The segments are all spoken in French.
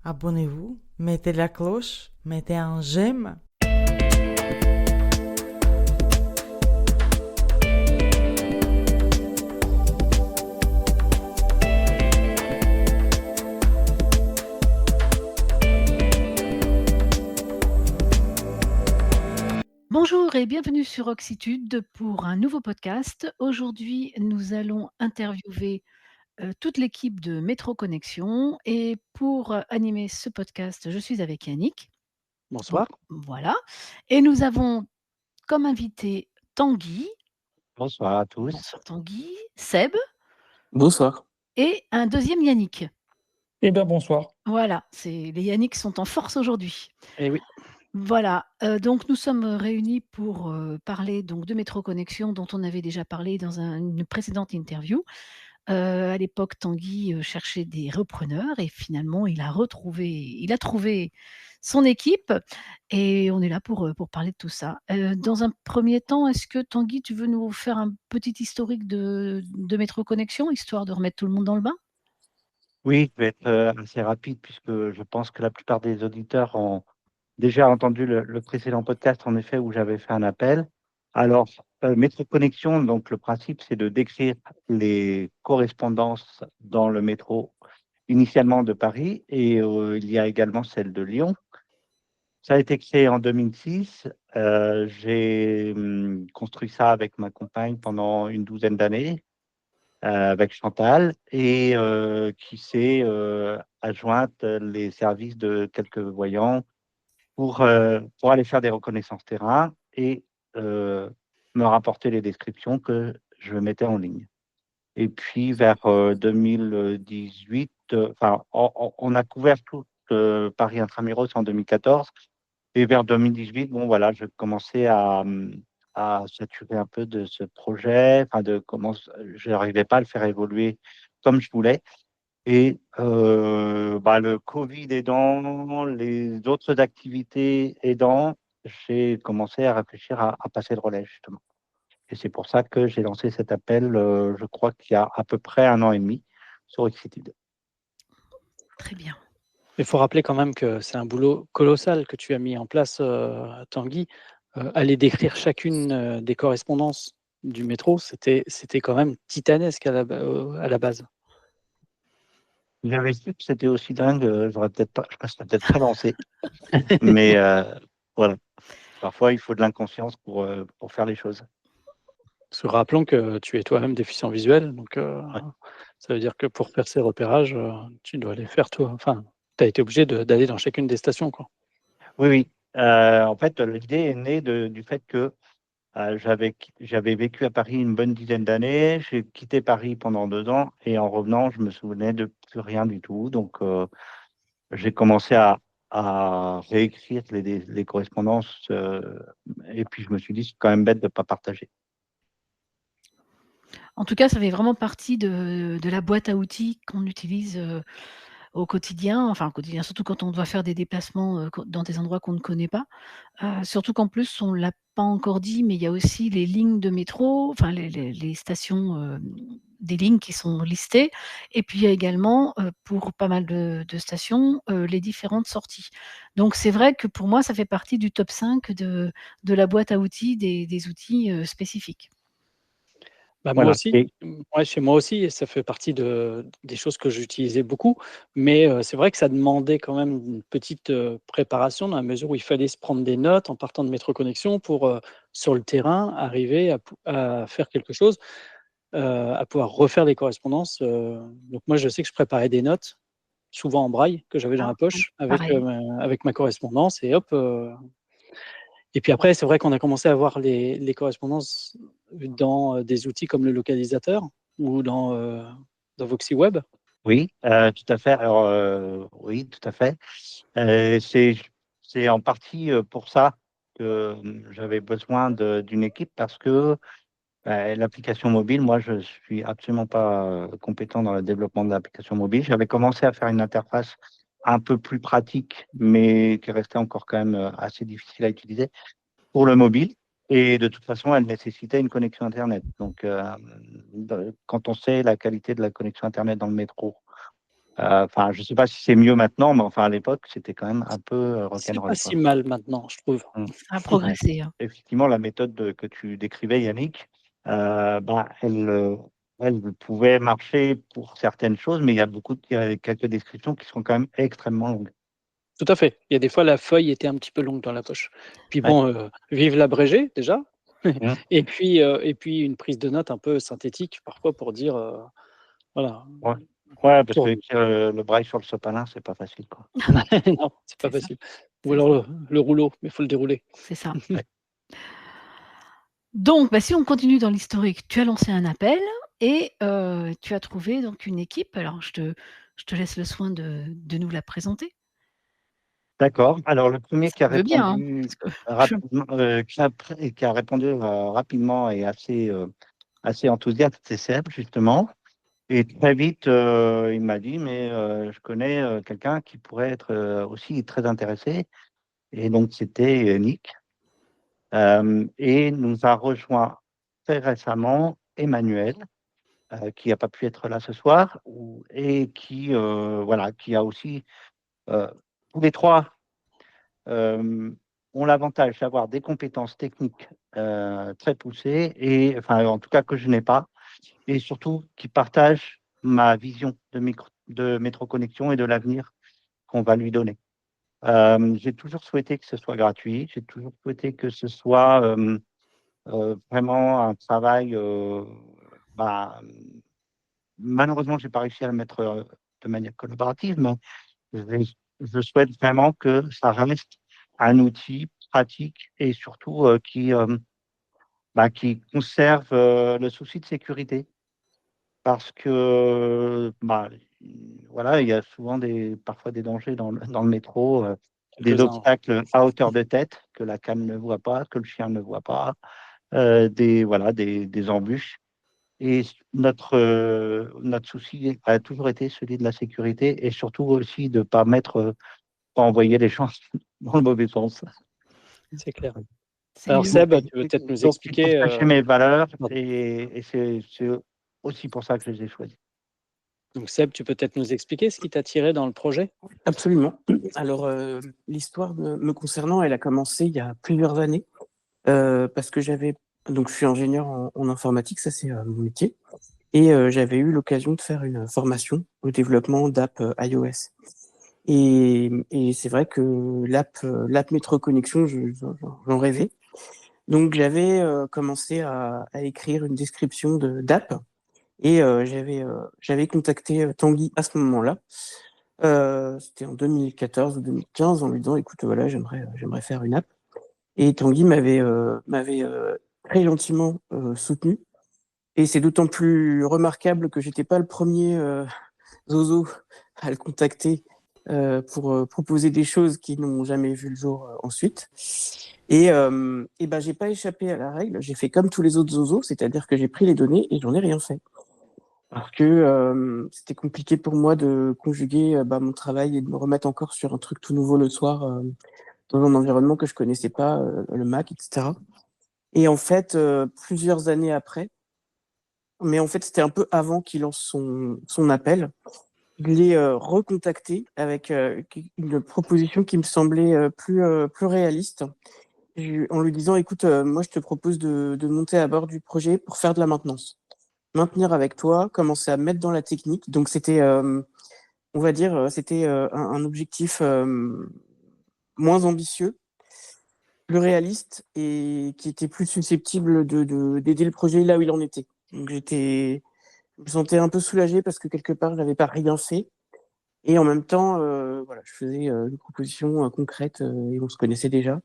abonnez-vous, mettez la cloche, mettez un j'aime. Bonjour et bienvenue sur Oxitude pour un nouveau podcast. Aujourd'hui, nous allons interviewer toute l'équipe de Métro Connexion et pour animer ce podcast, je suis avec Yannick. Bonsoir. Voilà. Et nous avons comme invité Tanguy. Bonsoir à tous. Bonsoir Tanguy, Seb Bonsoir. et un deuxième Yannick. Eh bien, bonsoir. Voilà, les Yannick sont en force aujourd'hui. Eh oui. Voilà, donc nous sommes réunis pour parler donc de Métro Connexion dont on avait déjà parlé dans une précédente interview. À l'époque, Tanguy cherchait des repreneurs et finalement il a trouvé son équipe et on est là pour parler de tout ça. Dans un premier temps, est-ce que Tanguy, tu veux nous faire un petit historique de Métro Connexion, histoire de remettre tout le monde dans le bain? Oui, je vais être assez rapide puisque je pense que la plupart des auditeurs ont déjà entendu le précédent podcast, en effet, où j'avais fait un appel. Alors, Métro Connexion, donc le principe, c'est de décrire les correspondances dans le métro, initialement de Paris, et il y a également celle de Lyon. Ça a été créé en 2006. J'ai construit ça avec ma compagne pendant une douzaine d'années. Avec Chantal et qui s'est adjointe les services de quelques voyants pour aller faire des reconnaissances terrain et me rapporter les descriptions que je mettais en ligne. Et puis vers 2018, enfin, on a couvert tout Paris Intramuros en 2014 et vers 2018, bon voilà, je commençais à saturer un peu de ce projet, enfin de comment je n'arrivais pas à le faire évoluer comme je voulais. Et le Covid aidant, les autres activités aidant, j'ai commencé à réfléchir à passer le relais, justement. Et c'est pour ça que j'ai lancé cet appel, je crois qu'il y a à peu près 1 an et demi sur Exitude. Très bien. Il faut rappeler quand même que c'est un boulot colossal que tu as mis en place, Tanguy. Aller décrire chacune des correspondances du métro, c'était quand même titanesque à la base. Si j'avais su que c'était aussi dingue, je me serais peut-être pas lancé. Mais voilà, parfois il faut de l'inconscience pour faire les choses. Rappelons que tu es toi-même déficient visuel, donc Ouais. ça veut dire que pour faire ces repérages, tu dois les faire toi. Enfin, tu as été obligé d'aller dans chacune des stations, quoi. Oui, oui. En fait, l'idée est née du fait que j'avais vécu à Paris une bonne dizaine d'années. J'ai quitté Paris pendant 2 ans et en revenant, je me souvenais de plus rien du tout. Donc, j'ai commencé à réécrire les correspondances et puis je me suis dit, c'est quand même bête de ne pas partager. En tout cas, ça fait vraiment partie de la boîte à outils qu'on utilise au quotidien, surtout quand on doit faire des déplacements dans des endroits qu'on ne connaît pas. Surtout qu'en plus, on ne l'a pas encore dit, mais il y a aussi les lignes de métro, enfin les stations, des lignes qui sont listées. Et puis il y a également, pour pas mal de stations, les différentes sorties. Donc c'est vrai que pour moi, ça fait partie du top 5 de la boîte à outils, des outils spécifiques. Moi Voilà. aussi, ouais, chez moi aussi, ça fait partie des choses que j'utilisais beaucoup, mais c'est vrai que ça demandait quand même une petite préparation dans la mesure où il fallait se prendre des notes en partant de Métro Connexion pour, sur le terrain, arriver à faire quelque chose, à pouvoir refaire des correspondances. Donc moi, je sais que je préparais des notes, souvent en braille, que j'avais dans Ah, la poche avec, pareil. avec ma correspondance et hop. Et puis après, c'est vrai qu'on a commencé à voir les correspondances dans des outils comme le localisateur ou dans VoxyWeb. Oui, tout à fait. Alors, oui, tout à fait. C'est en partie pour ça que j'avais besoin d'une équipe parce que l'application mobile, moi, je suis absolument pas compétent dans le développement de l'application mobile. J'avais commencé à faire une interface un peu plus pratique, mais qui restait encore quand même assez difficile à utiliser pour le mobile. Et de toute façon, elle nécessitait une connexion Internet. Donc, quand on sait la qualité de la connexion Internet dans le métro, Enfin, je ne sais pas si c'est mieux maintenant, mais enfin, à l'époque, c'était quand même un peu C'est pas rock'n'roll, quoi. si mal maintenant, je trouve. Mm. Ça a progressé. Hein. Effectivement, la méthode que tu décrivais, Yannick, elle pouvait marcher pour certaines choses, mais il y a quelques descriptions qui sont quand même extrêmement longues. Tout à fait. Il y a des fois, la feuille était un petit peu longue dans la poche. Puis Ouais. bon, vive l'abrégé déjà. Mm. Et puis une prise de notes un peu synthétique parfois pour dire, voilà. Ouais, parce Pour- que écrire le braille sur le sopalin, c'est pas facile, quoi. non, c'est pas C'est ça. facile. Ou alors le rouleau, mais il faut le dérouler. C'est ça. Ouais. Donc, si on continue dans l'historique, tu as lancé un appel et tu as trouvé donc une équipe. Alors, je te laisse le soin de nous la présenter. D'accord. Alors, le premier qui a Je veux bien, hein, répondu parce que rapidement, qui a répondu rapidement et assez enthousiaste, c'est Seb, justement. Et très vite, il m'a dit, mais je connais quelqu'un qui pourrait être aussi très intéressé. Et donc, c'était Nick. Et nous a rejoint très récemment Emmanuel, qui n'a pas pu être là ce soir, et voilà, qui a aussi, tous les trois, ont l'avantage d'avoir des compétences techniques très poussées, et enfin, en tout cas que je n'ai pas, et surtout qui partagent ma vision de métroconnexion et de l'avenir qu'on va lui donner. J'ai toujours souhaité que ce soit gratuit, j'ai toujours souhaité que ce soit vraiment un travail. Bah, malheureusement, je n'ai pas réussi à le mettre de manière collaborative, mais je, je souhaite vraiment que ça reste un outil pratique et surtout qui conserve le souci de sécurité. Parce que voilà, il y a souvent parfois des dangers dans le métro, des Quelques-uns. obstacles à hauteur de tête que la canne ne voit pas, que le chien ne voit pas, des embûches. Et notre souci a toujours été celui de la sécurité et surtout aussi de ne pas envoyer les gens dans le mauvais sens. C'est clair. c'est Alors mieux. Seb, tu veux peut-être nous Donc, il faut expliquer. cacher mes valeurs Pardon. et c'est aussi pour ça que je les ai choisis. Donc Seb, tu peux peut-être nous expliquer ce qui t'a tiré dans le projet? Absolument. Alors, l'histoire me concernant, elle a commencé il y a plusieurs années, parce que donc je suis ingénieur en informatique, ça c'est mon métier, et j'avais eu l'occasion de faire une formation au développement d'app iOS. Et c'est vrai que l'app Métroconnexion, j'en rêvais. Donc j'avais commencé à écrire une description d'app, et j'avais contacté Tanguy à ce moment-là. C'était en 2014 ou 2015 en lui disant écoute, voilà, j'aimerais faire une app. Et Tanguy m'avait très gentiment soutenu. Et c'est d'autant plus remarquable que j'étais pas le premier zozo à le contacter pour proposer des choses qui n'ont jamais vu le jour ensuite. Et j'ai pas échappé à la règle. J'ai fait comme tous les autres zozos, c'est-à-dire que j'ai pris les données et j'en ai rien fait. Parce que c'était compliqué pour moi de conjuguer mon travail et de me remettre encore sur un truc tout nouveau le soir dans un environnement que je connaissais pas, le Mac, etc. Et en fait, plusieurs années après, mais en fait c'était un peu avant qu'il lance son appel, je l'ai recontacté avec une proposition qui me semblait plus réaliste, en lui disant écoute, moi je te propose de monter à bord du projet pour faire de la maintenir avec toi, commencer à mettre dans la technique. Donc c'était, on va dire, c'était un objectif moins ambitieux, plus réaliste et qui était plus susceptible d'aider le projet là où il en était. Donc je me sentais un peu soulagé parce que quelque part je n'avais pas rien fait et en même temps, voilà, je faisais une proposition concrète et on se connaissait déjà.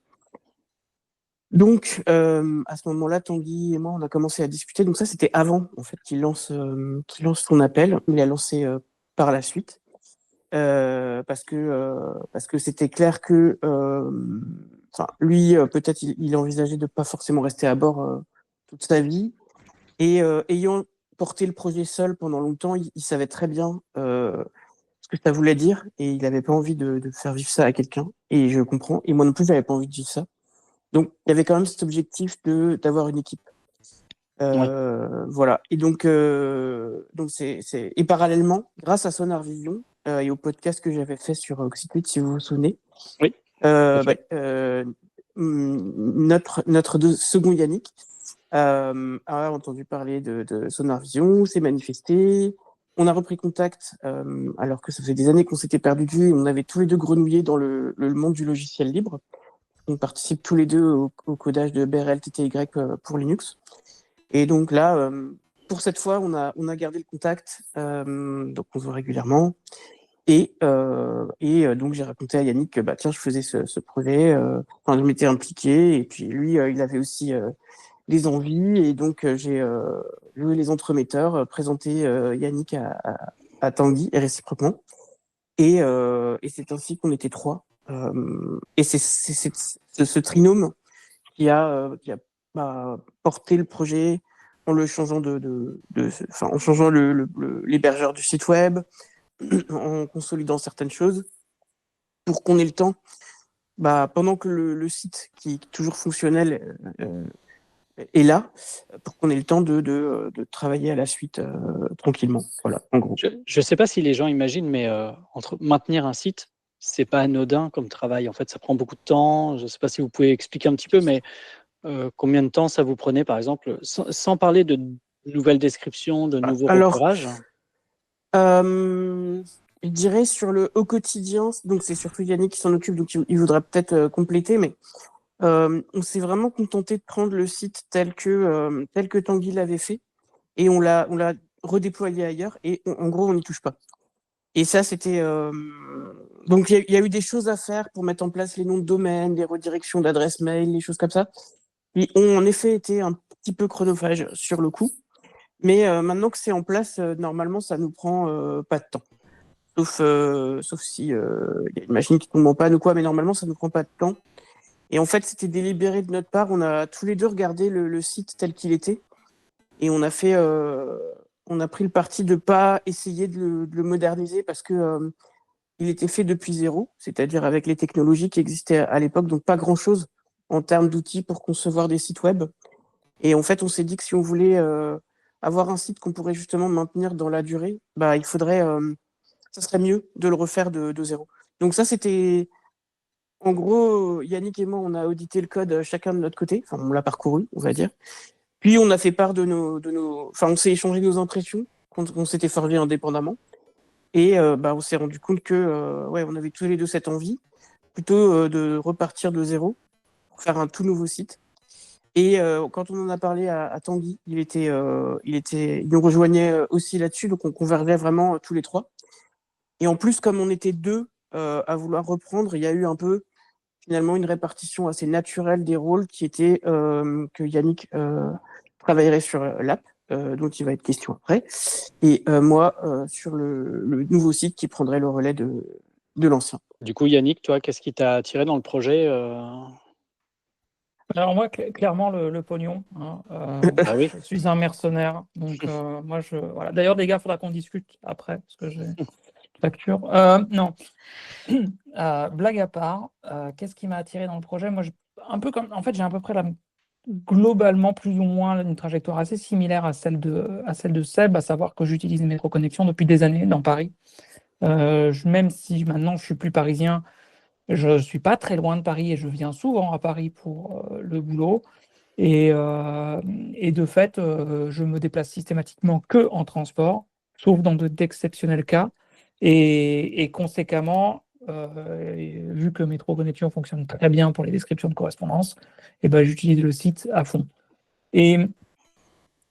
Donc, à ce moment-là, Tanguy et moi, on a commencé à discuter. Donc ça, c'était avant, en fait, qu'il lance son appel. Il a lancé par la suite, parce que c'était clair que, lui, peut-être, il envisageait de pas forcément rester à bord toute sa vie. Et ayant porté le projet seul pendant longtemps, il savait très bien ce que ça voulait dire, et il n'avait pas envie de faire vivre ça à quelqu'un. Et je comprends. Et moi non plus, j'avais pas envie de vivre ça. Donc, il y avait quand même cet objectif d'avoir une équipe. Voilà. Et donc et parallèlement, grâce à Sonar Vision, et au podcast que j'avais fait sur Oxytweet, si vous vous souvenez. Oui. Notre second Yannick a entendu parler de Sonar Vision, s'est manifesté. On a repris contact alors que ça faisait des années qu'on s'était perdu de vue. On avait tous les deux grenouillé dans le monde du logiciel libre. On participe tous les deux au codage de BRL TTY pour Linux. Et donc là, pour cette fois, on a gardé le contact. Donc on se voit régulièrement. Et donc j'ai raconté à Yannick que tiens, je faisais ce projet, je m'étais impliqué, et puis lui, il avait aussi des envies, et donc j'ai joué les entremetteurs, présenté Yannick à Tanguy, et réciproquement. Et c'est ainsi qu'on était 3. Et c'est ce trinôme qui a porté le projet en le changeant en changeant l'hébergeur du site web, en consolidant certaines choses, pour qu'on ait le temps, pendant que le site, qui est toujours fonctionnel, est là, pour qu'on ait le temps de travailler à la suite tranquillement. Voilà, en gros. Je ne sais pas si les gens imaginent, mais maintenir un site, c'est pas anodin comme travail. En fait, ça prend beaucoup de temps. Je ne sais pas si vous pouvez expliquer un petit peu, mais combien de temps ça vous prenait, par exemple, sans parler de nouvelles descriptions, de nouveaux repérages? Je dirais au quotidien, donc c'est surtout Yannick qui s'en occupe, donc il voudra peut-être compléter, mais on s'est vraiment contenté de prendre le site tel que Tanguy l'avait fait, et on l'a redéployé ailleurs, et en gros on n'y touche pas. Et ça, c'était donc il y a eu des choses à faire pour mettre en place les noms de domaine, les redirections d'adresse mail, les choses comme ça, qui ont en effet été un petit peu chronophages sur le coup. Mais maintenant que c'est en place, normalement, ça nous prend pas de temps. Sauf si y a une machine qui tombe en panne ou quoi, mais normalement, ça nous prend pas de temps. Et en fait, c'était délibéré de notre part. On a tous les deux regardé le site tel qu'il était. Et on a pris le parti de pas essayer de le moderniser, parce que il était fait depuis zéro, c'est-à-dire avec les technologies qui existaient à l'époque, donc pas grand-chose en termes d'outils pour concevoir des sites web. Et en fait, on s'est dit que si on voulait avoir un site qu'on pourrait justement maintenir dans la durée, il faudrait, ça serait mieux de le refaire de zéro. Donc ça, c'était, en gros, Yannick et moi, on a audité le code chacun de notre côté, enfin on l'a parcouru, on va dire. Puis on a fait part on s'est échangé nos impressions, qu'on s'était forgé indépendamment. Et on s'est rendu compte que on avait tous les deux cette envie, plutôt de repartir de zéro, pour faire un tout nouveau site. Et quand on en a parlé à Tanguy, il nous rejoignait aussi là-dessus, donc on convergeait vraiment tous les 3. Et en plus, comme on était 2 à vouloir reprendre, il y a eu un peu finalement une répartition assez naturelle des rôles, qui était que Yannick travaillerait sur l'app, dont il va être question après, et moi sur le nouveau site qui prendrait le relais de l'ancien. Du coup, Yannick, toi, qu'est-ce qui t'a attiré dans le projet Alors moi, clairement, le pognon. Hein, oui. Je suis un mercenaire. Donc moi, voilà. D'ailleurs, les gars, il faudra qu'on discute après, parce que j'ai une facture. Non. Blague à part, qu'est-ce qui m'a attiré dans le projet? Moi, en fait, j'ai à peu près globalement plus ou moins une trajectoire assez similaire à celle de Seb, à savoir que j'utilise MetroConnexion depuis des années dans Paris. Même si maintenant je suis plus parisien, je suis pas très loin de Paris et je viens souvent à Paris pour le boulot. Et de fait, je me déplace systématiquement que en transport, sauf dans d'exceptionnels cas. Et conséquemment, vu que MetroConnexion fonctionne très bien pour les descriptions de correspondance, j'utilise le site à fond. Et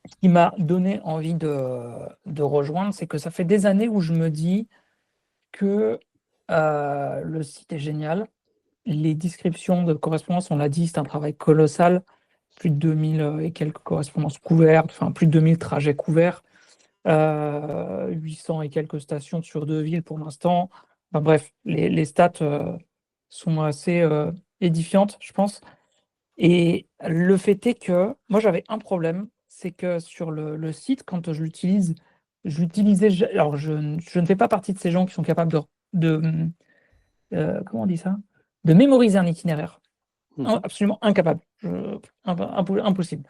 ce qui m'a donné envie de rejoindre, c'est que ça fait des années où je me dis que le site est génial. Les descriptions de correspondance, on l'a dit, c'est un travail colossal. Plus de 2000 et quelques correspondances couvertes, enfin plus de 2000 trajets couverts, 800 et quelques stations sur 2 villes pour l'instant. Enfin, bref, les stats sont assez édifiantes, je pense. Et le fait est que moi, j'avais un problème, c'est que sur le site, quand je l'utilise, alors je ne fais pas partie de ces gens qui sont capables comment on dit ça? De mémoriser un itinéraire. Absolument incapable. Impossible.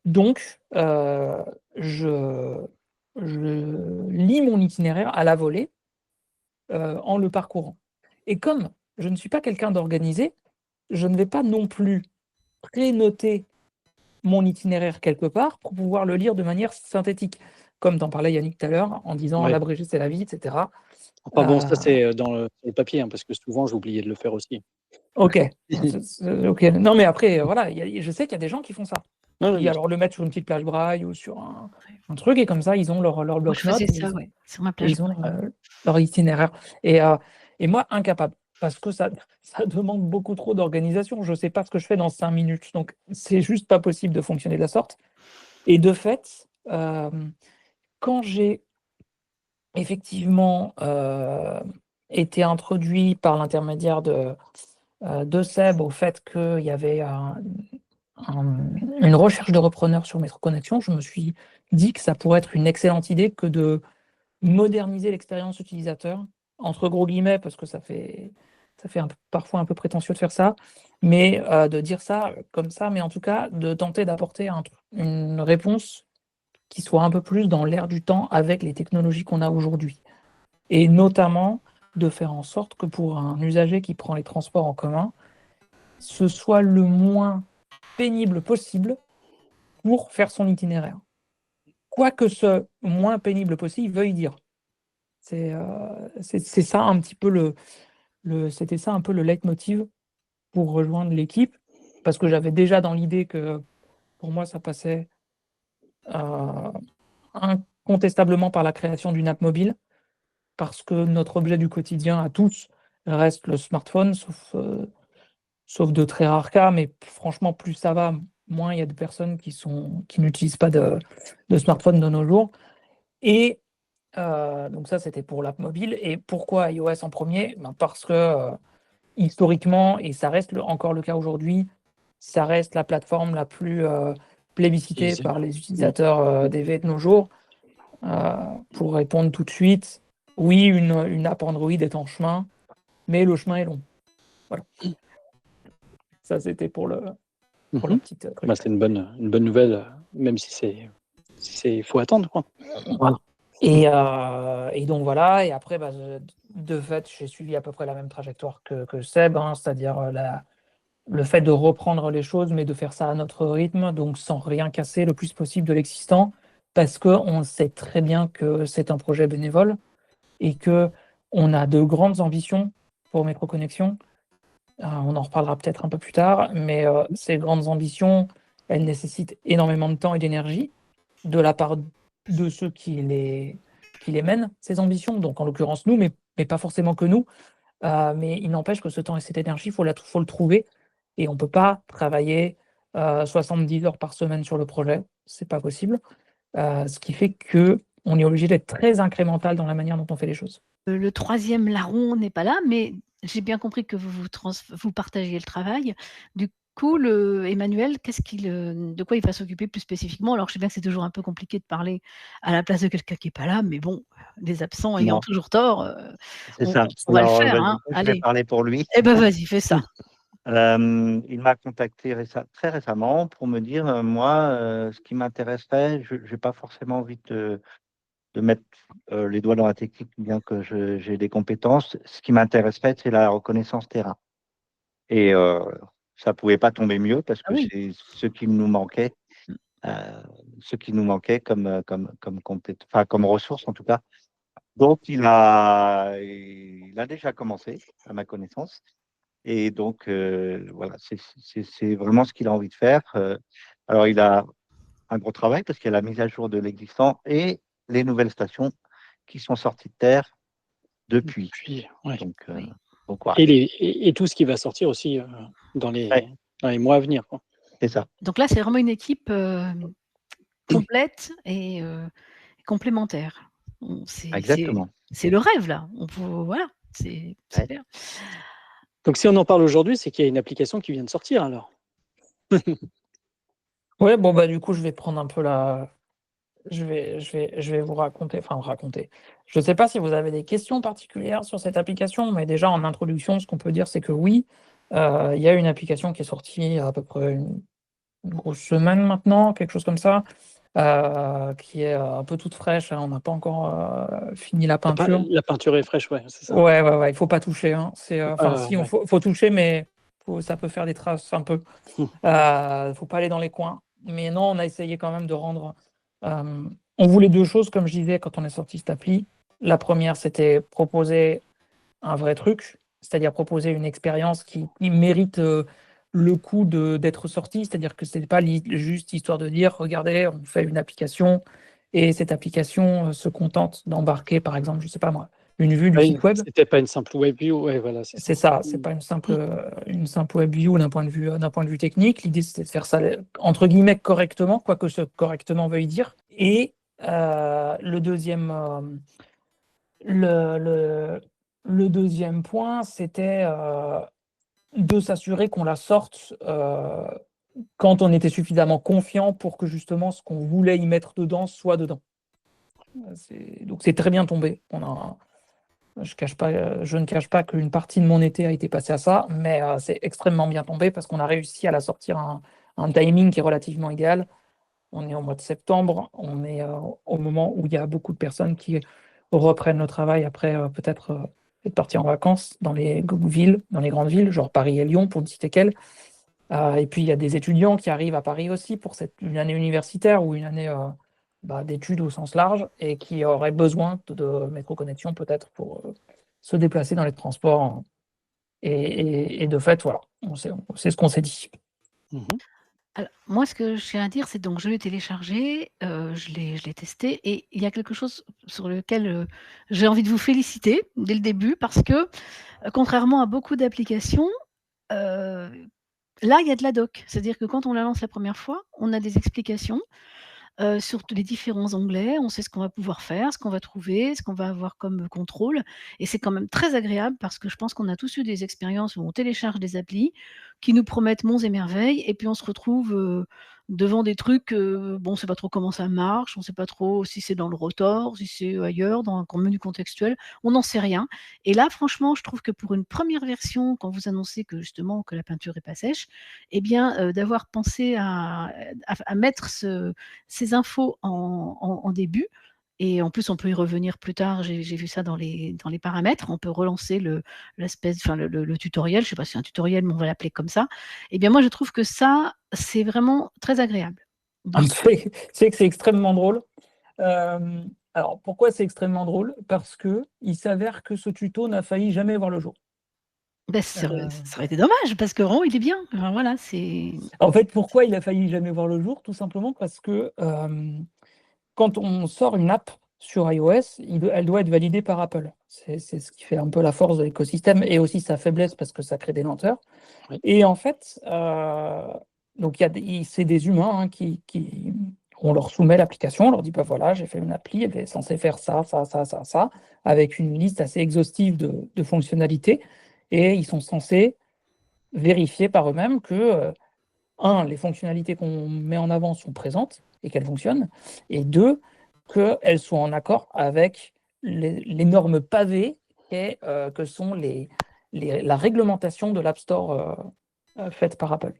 Donc, je lis mon itinéraire à la volée en le parcourant. Et comme je ne suis pas quelqu'un d'organisé, je ne vais pas non plus pré-noter mon itinéraire quelque part pour pouvoir le lire de manière synthétique. Comme t'en parlait Yannick tout à l'heure, en disant Ouais. l'abrégé c'est la vie, etc. Enfin bon, ça Euh, c'est sur le papier, hein, parce que souvent j'ai oublié de le faire aussi. Ok. Ok. Non, mais après, voilà, je sais qu'il y a des gens qui font ça. Non, Qui non, alors le mettre sur une petite plage braille ou sur un truc, et comme ça, ils ont leur Moi, je bloc-notes faisais et ça, ouais, sur ma et plage ils ont braille. leur itinéraire. Et moi, incapable, parce que ça demande beaucoup trop d'organisation. Je ne sais pas ce que je fais dans 5 minutes. Donc, c'est juste pas possible de fonctionner de la sorte. Et de fait, quand j'ai effectivement été introduit par l'intermédiaire de Seb au fait qu'il y avait une recherche de repreneurs sur MetroConnexion, je me suis dit que ça pourrait être une excellente idée que de moderniser l'expérience utilisateur, entre gros guillemets, parce que ça fait parfois un peu prétentieux de faire ça, mais de dire ça comme ça, mais en tout cas de tenter d'apporter une réponse qui soit un peu plus dans l'air du temps avec les technologies qu'on a aujourd'hui. Et notamment de faire en sorte que pour un usager qui prend les transports en commun, ce soit le moins pénible possible pour faire son itinéraire. Quoi que ce moins pénible possible veuille dire. C'est ça un petit peu c'était ça un peu le leitmotiv pour rejoindre l'équipe, parce que j'avais déjà dans l'idée que pour moi ça passait incontestablement par la création d'une app mobile, parce que notre objet du quotidien à tous reste le smartphone, sauf de très rares cas, mais franchement, plus ça va, moins il y a de personnes qui n'utilisent pas de smartphone de nos jours. Et donc ça, c'était pour l'app mobile. Et pourquoi iOS en premier? Parce que historiquement, et ça reste encore le cas aujourd'hui, ça reste la plateforme la plus plébiscitée par les utilisateurs d'EV de nos jours. Pour répondre tout de suite, oui, une app Android est en chemin, mais le chemin est long. Voilà. Ça, c'était pour la petite truc. Bah, c'est une bonne nouvelle, même si il faut attendre, quoi. Voilà. Et donc voilà, et après, de fait, j'ai suivi à peu près la même trajectoire que Seb, hein, c'est-à-dire le fait de reprendre les choses, mais de faire ça à notre rythme, donc sans rien casser le plus possible de l'existant, parce qu'on sait très bien que c'est un projet bénévole et qu'on a de grandes ambitions pour MetroConnexion. On en reparlera peut-être un peu plus tard, mais ces grandes ambitions, elles nécessitent énormément de temps et d'énergie de la part de ceux qui les mènent, ces ambitions, donc en l'occurrence nous, mais pas forcément que nous. Mais il n'empêche que ce temps et cette énergie, il faut le trouver, et on ne peut pas travailler 70 heures par semaine sur le projet, c'est pas possible. Ce qui fait qu'on est obligé d'être très incrémental dans la manière dont on fait les choses. Le troisième larron n'est pas là, mais j'ai bien compris que vous partagiez le travail. Du coup, Emmanuel, de quoi il va s'occuper plus spécifiquement? Alors, je sais bien que c'est toujours un peu compliqué de parler à la place de quelqu'un qui n'est pas là, mais bon, les absents ayant toujours tort, C'est ça. on va le Alors, faire. Hein. je vais Allez, parler pour lui. eh ben vas-y, fais ça. Il m'a contacté très récemment pour me dire, moi, ce qui m'intéresserait, je n'ai pas forcément envie de mettre les doigts dans la technique, bien que j'ai des compétences. Ce qui m'intéresserait, c'est la reconnaissance terrain. Et ça ne pouvait pas tomber mieux, parce que c'est ce qui nous manquait, comme ressource en tout cas. Donc, il a déjà commencé, à ma connaissance. Et donc, voilà, c'est vraiment ce qu'il a envie de faire. Alors, il a un gros travail, parce qu'il y a la mise à jour de l'existant et les nouvelles stations qui sont sorties de terre depuis. Ouais. Donc, voilà. Et tout ce qui va sortir aussi dans les mois à venir, quoi. C'est ça. Donc là, c'est vraiment une équipe complète et complémentaire. Exactement. C'est le rêve, là. Voilà, c'est super. Donc, si on en parle aujourd'hui, c'est qu'il y a une application qui vient de sortir, alors. Ouais, bon, du coup, je vais prendre un peu je vais vous raconter. Je ne sais pas si vous avez des questions particulières sur cette application, mais déjà, en introduction, ce qu'on peut dire, c'est que oui, il y a une application qui est sortie il y a à peu près une grosse semaine maintenant, quelque chose comme ça, qui est un peu toute fraîche, hein. On n'a pas encore fini la peinture. La peinture est fraîche, ouais, c'est ça. Ouais, il faut pas toucher, hein. Si, ouais. faut toucher, mais ça peut faire des traces un peu. Faut pas aller dans les coins. Mais non, on a essayé quand même de rendre. On voulait deux choses, comme je disais, quand on est sorti cette appli. La première, c'était proposer un vrai truc, c'est-à-dire proposer une expérience qui mérite le coup d'être sortie, c'est-à-dire que ce n'est pas juste histoire de dire, regardez, on fait une application et cette application se contente d'embarquer, par exemple, je sais pas moi, une vue du site web. C'était pas une simple web view, ouais, voilà. C'est ça, c'est pas une simple web view d'un point de vue technique. L'idée, c'était de faire ça, entre guillemets, correctement, quoi que ce correctement veuille dire. Et le deuxième point, c'était de s'assurer qu'on la sorte quand on était suffisamment confiant pour que justement ce qu'on voulait y mettre dedans soit dedans. Donc c'est très bien tombé. Je ne cache pas qu'une partie de mon été a été passée à ça, mais c'est extrêmement bien tombé parce qu'on a réussi à la sortir à un timing qui est relativement idéal. On est au mois de septembre, on est au moment où il y a beaucoup de personnes qui reprennent le travail après peut-être être parties en vacances dans les villes, dans les grandes villes, genre Paris et Lyon, pour ne citer qu'elles. Et puis il y a des étudiants qui arrivent à Paris aussi pour une année universitaire ou une année d'études au sens large et qui auraient besoin de métro-connexion peut-être pour se déplacer dans les transports. Et de fait, voilà, c'est ce qu'on s'est dit. Alors, moi, ce que je tiens à dire, c'est donc je l'ai téléchargé, je l'ai testé et il y a quelque chose sur lequel j'ai envie de vous féliciter dès le début parce que, contrairement à beaucoup d'applications, là, il y a de la doc. C'est-à-dire que quand on la lance la première fois, on a des explications sur tous les différents onglets. On sait ce qu'on va pouvoir faire, ce qu'on va trouver, ce qu'on va avoir comme contrôle et c'est quand même très agréable parce que je pense qu'on a tous eu des expériences où on télécharge des applis qui nous promettent monts et merveilles et puis on se retrouve devant des trucs, bon, on ne sait pas trop comment ça marche, on ne sait pas trop si c'est dans le rotor, si c'est ailleurs, dans un menu contextuel, on n'en sait rien et là, franchement, je trouve que pour une première version, quand vous annoncez que justement que la peinture est pas sèche, eh bien, d'avoir pensé à mettre ces infos en début et en plus on peut y revenir plus tard, j'ai vu ça dans les paramètres, on peut relancer le tutoriel, je ne sais pas si c'est un tutoriel mais on va l'appeler comme ça. Eh bien moi je trouve que ça, c'est vraiment très agréable. C'est que c'est extrêmement drôle. Alors pourquoi c'est extrêmement drôle? Parce qu'il s'avère que ce tuto n'a failli jamais voir le jour. Ça aurait été dommage parce que il est bien. Enfin, voilà, en fait, pourquoi il a failli jamais voir le jour? Tout simplement parce que quand on sort une app sur iOS, elle doit être validée par Apple. C'est ce qui fait un peu la force de l'écosystème et aussi sa faiblesse parce que ça crée des lenteurs. Oui. Et en fait, donc c'est des humains qui on leur soumet l'application, on leur dit voilà, j'ai fait une appli, elle est censée faire ça, avec une liste assez exhaustive de fonctionnalités, et ils sont censés vérifier par eux-mêmes que les fonctionnalités qu'on met en avant sont présentes et qu'elles fonctionnent, et deux, qu'elles soient en accord avec les normes pavées que sont la réglementation de l'App Store faite par Apple.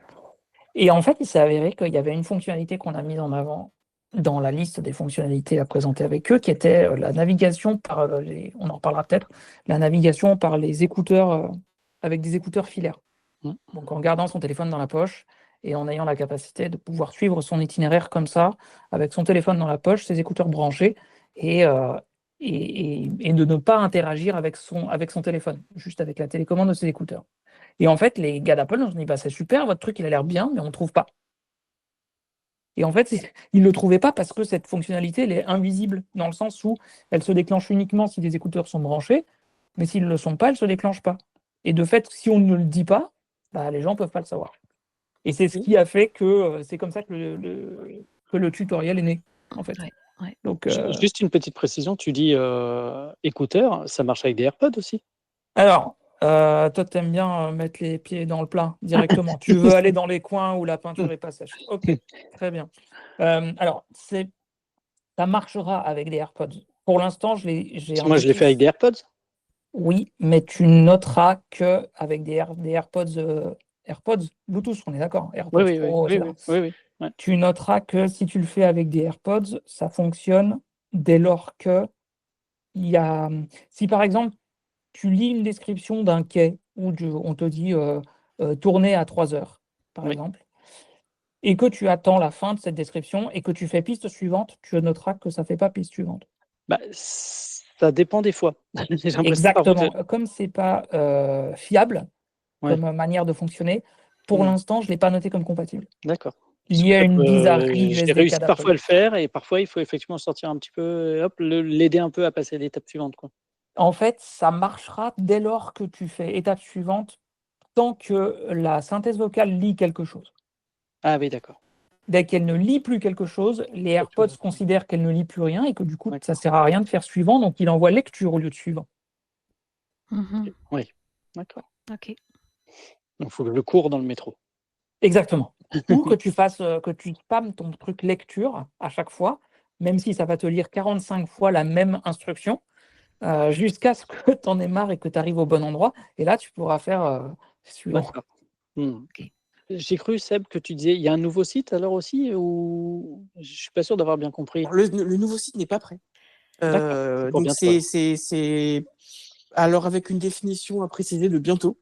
Et en fait, il s'est avéré qu'il y avait une fonctionnalité qu'on a mise en avant dans la liste des fonctionnalités à présenter avec eux, qui était la navigation par on en reparlera peut-être, la navigation par les écouteurs avec des écouteurs filaires. Donc en gardant son téléphone dans la poche et en ayant la capacité de pouvoir suivre son itinéraire comme ça, avec son téléphone dans la poche, ses écouteurs branchés, et de ne pas interagir avec son téléphone, juste avec la télécommande de ses écouteurs. Et en fait, les gars d'Apple ont dit c'est super, votre truc il a l'air bien, mais on ne trouve pas. Et en fait, ils ne le trouvaient pas parce que cette fonctionnalité elle est invisible, dans le sens où elle se déclenche uniquement si les écouteurs sont branchés, mais s'ils ne le sont pas, elle ne se déclenche pas. Et de fait, si on ne le dit pas, les gens ne peuvent pas le savoir. Et c'est ce qui a fait que c'est comme ça que le tutoriel est né, en fait. Ouais. Donc, juste une petite précision, tu dis écouteurs, ça marche avec des AirPods aussi? Alors, toi, tu aimes bien mettre les pieds dans le plat directement. Tu veux aller dans les coins où la peinture n'est pas sèche. Ok, très bien. Alors, ça marchera avec des AirPods. Pour l'instant, moi, je l'ai fait avec des AirPods. Oui, mais tu noteras qu'avec des AirPods AirPods Bluetooth, on est d'accord, Oui, AirPods oui, oui, Pro, oui, etc. oui, oui, oui, ouais. Tu noteras que si tu le fais avec des AirPods, ça fonctionne dès lors que il y a, si par exemple, tu lis une description d'un quai où on te dit tourner à 3 heures, par Oui. exemple, et que tu attends la fin de cette description et que tu fais piste suivante, tu noteras que ça ne fait pas piste suivante. Bah, ça dépend des fois. J'ai l'impression parfois que Exactement. Comme c'est pas fiable Ouais. comme manière de fonctionner, pour Mm. l'instant, je ne l'ai pas noté comme compatible. D'accord. Lié à une bizarrerie J'ai USD réussi d'Apple. parfois à le faire et parfois il faut effectivement sortir un petit peu, hop, l'aider un peu à passer à l'étape suivante, quoi. En fait, ça marchera dès lors que tu fais étape suivante, tant que la synthèse vocale lit quelque chose. Ah oui, d'accord. Dès qu'elle ne lit plus quelque chose, les AirPods considèrent qu'elle ne lit plus rien et que du coup, ça ne sert à rien de faire suivant, donc il envoie lecture au lieu de suivant. Mhm. Oui, d'accord. Ok. Donc il faut que je cours dans le métro. Exactement. Ou que tu fasses, que tu spammes ton truc lecture à chaque fois, même si ça va te lire 45 fois la même instruction, jusqu'à ce que tu en aies marre et que tu arrives au bon endroit. Et là, tu pourras faire suivant. D'accord. Hmm. Ok. J'ai cru, Seb, que tu disais il y a un nouveau site alors aussi ou je suis pas sûr d'avoir bien compris. Le nouveau site n'est pas prêt. D'accord. C'est pour Donc bientôt, c'est alors avec une définition à préciser de bientôt.